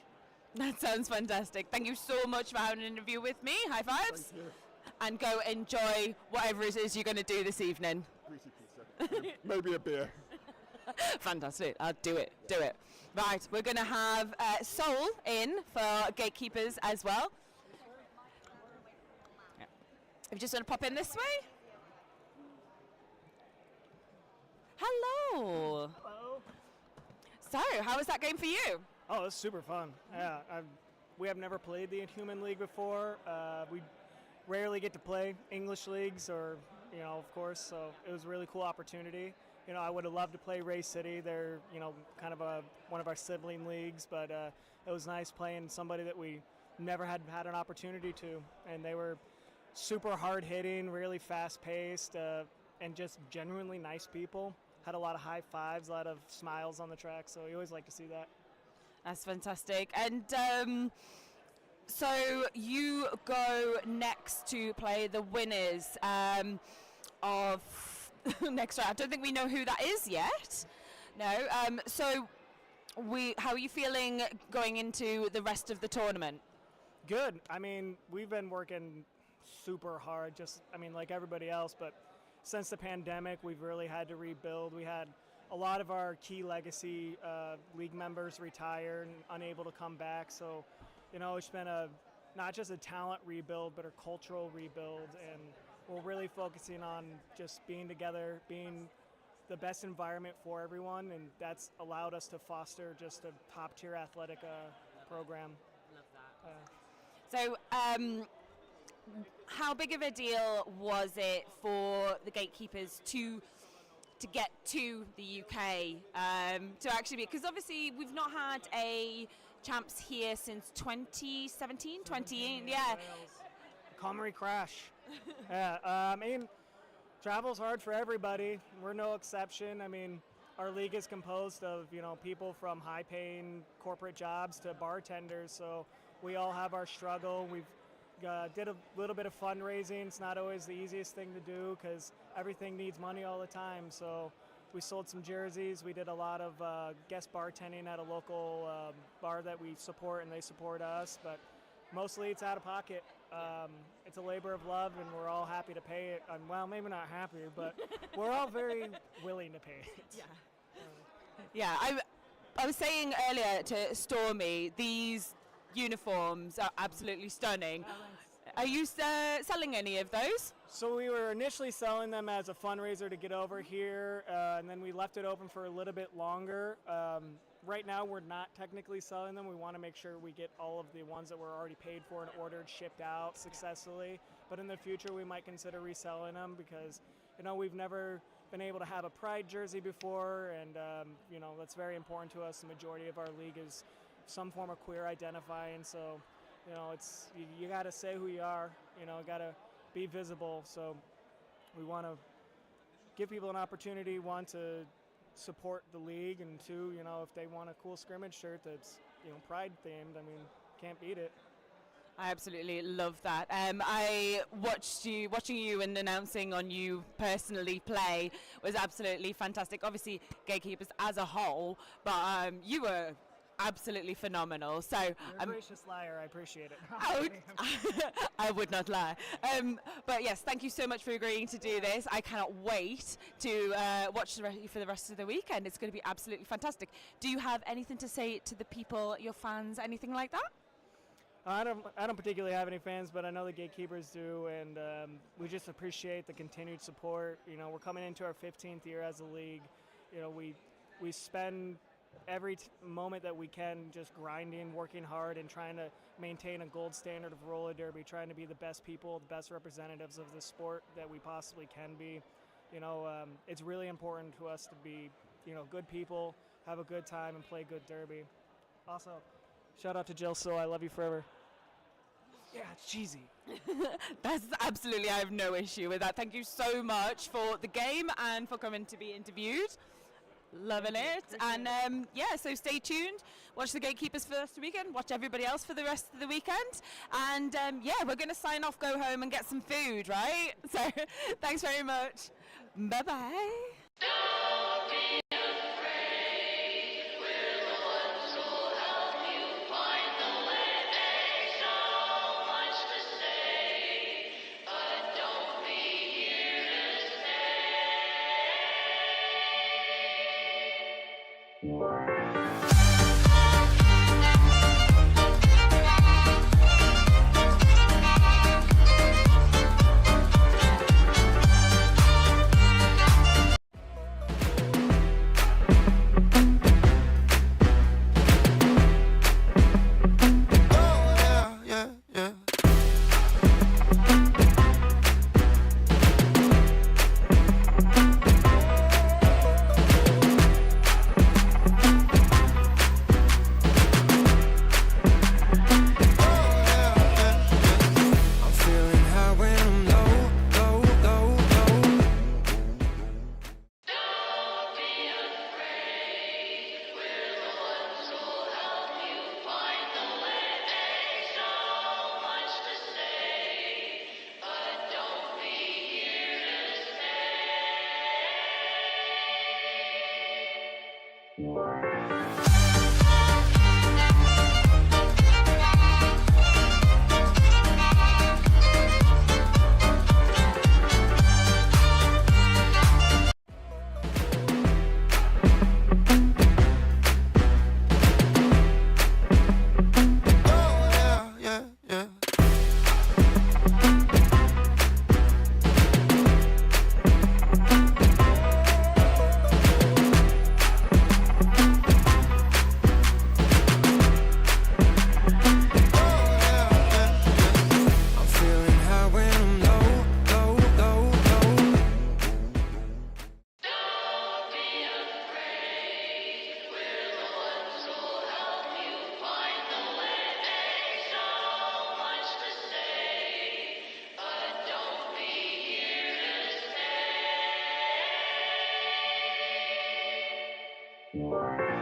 That sounds fantastic. Thank you so much for having an interview with me. High fives. Thank you. And go enjoy whatever it is you're going to do this evening. Greasy pizza. Maybe a beer. Fantastic. I'll do it. Do it. Right, we're going to have Soul in for Gatekeepers as well. Yeah. I'm just going to pop in this way. Hello. Hello. So, how was that game for you? Oh, it was super fun. Yeah, we have never played the Inhuman League before. We rarely get to play English leagues, or of course. So it was a really cool opportunity. I would have loved to play Ray City. They're kind of one of our sibling leagues, but it was nice playing somebody that we never had an opportunity to, and they were super hard hitting, really fast paced, and just genuinely nice people. Had a lot of high fives, a lot of smiles on the track. So you always like to see that. That's fantastic. And So you go next to play the winners of next round. I don't think we know who that is yet. No. So how are you feeling going into the rest of the tournament? Good. I mean, we've been working super hard, like everybody else, but since the pandemic, we've really had to rebuild. We had a lot of our key legacy league members retire and unable to come back. So, it's been not just a talent rebuild, but a cultural rebuild. And we're really focusing on just being together, being the best environment for everyone. And that's allowed us to foster just a top-tier athletic program. Love that. So, how big of a deal was it for the Gatekeepers to get to the UK to actually be, because obviously we've not had a champs here since 2017, 20, yeah. Comrie crash. Yeah, I mean, travel's hard for everybody. We're no exception. I mean, our league is composed of, people from high-paying corporate jobs to bartenders, so we all have our struggle. We've did a little bit of fundraising. It's not always the easiest thing to do because everything needs money all the time. So we sold some jerseys. We did a lot of guest bartending at a local bar that we support, and they support us. But mostly it's out of pocket. It's a labor of love, and we're all happy to pay it. Well, maybe not happy, but we're all very willing to pay it. Yeah. Yeah, I was saying earlier to Stormy, these uniforms are absolutely stunning. Are you selling any of those? So we were initially selling them as a fundraiser to get over here, and then we left it open for a little bit longer. Right now we're not technically selling them. We want to make sure we get all of the ones that were already paid for and ordered shipped out successfully. But in the future we might consider reselling them because we've never been able to have a pride jersey before, and that's very important to us. The majority of our league is some form of queer identifying, so it's you got to say who you are, got to be visible. So we want to give people an opportunity, one, to support the league, and two, if they want a cool scrimmage shirt that's pride themed, I mean, can't beat it. I absolutely love that. Watching you and announcing on you personally play was absolutely fantastic. Obviously Gatekeepers as a whole, but you were absolutely phenomenal. So you're a gracious liar. I appreciate it. I would not lie. But yes, thank you so much for agreeing to do this. I cannot wait to watch for the rest of the weekend. It's going to be absolutely fantastic. Do you have anything to say to the people, your fans, anything like that? I don't particularly have any fans, but I know the Gatekeepers do, and we just appreciate the continued support. We're coming into our 15th year as a league. We spend every moment that we can just grinding, working hard, and trying to maintain a gold standard of roller derby, trying to be the best people, the best representatives of the sport that we possibly can be. It's really important to us to be, good people, have a good time, and play good derby. Also, shout out to Jill So, I love you forever. Yeah, it's cheesy. That's absolutely, I have no issue with that. Thank you so much for the game and for coming to be interviewed. Loving it. And so stay tuned. Watch the Gatekeepers for the rest of the weekend. Watch everybody else for the rest of the weekend. And we're going to sign off, go home and get some food, right? So thanks very much. Bye-bye. Don't be afraid, we're the ones who'll help you find the way. So much to say, but don't be here to stay. I'm feeling high when I'm low, low, low, low. Don't be afraid, we're the ones who'll help you find the way. So much to say, but don't be here to stay.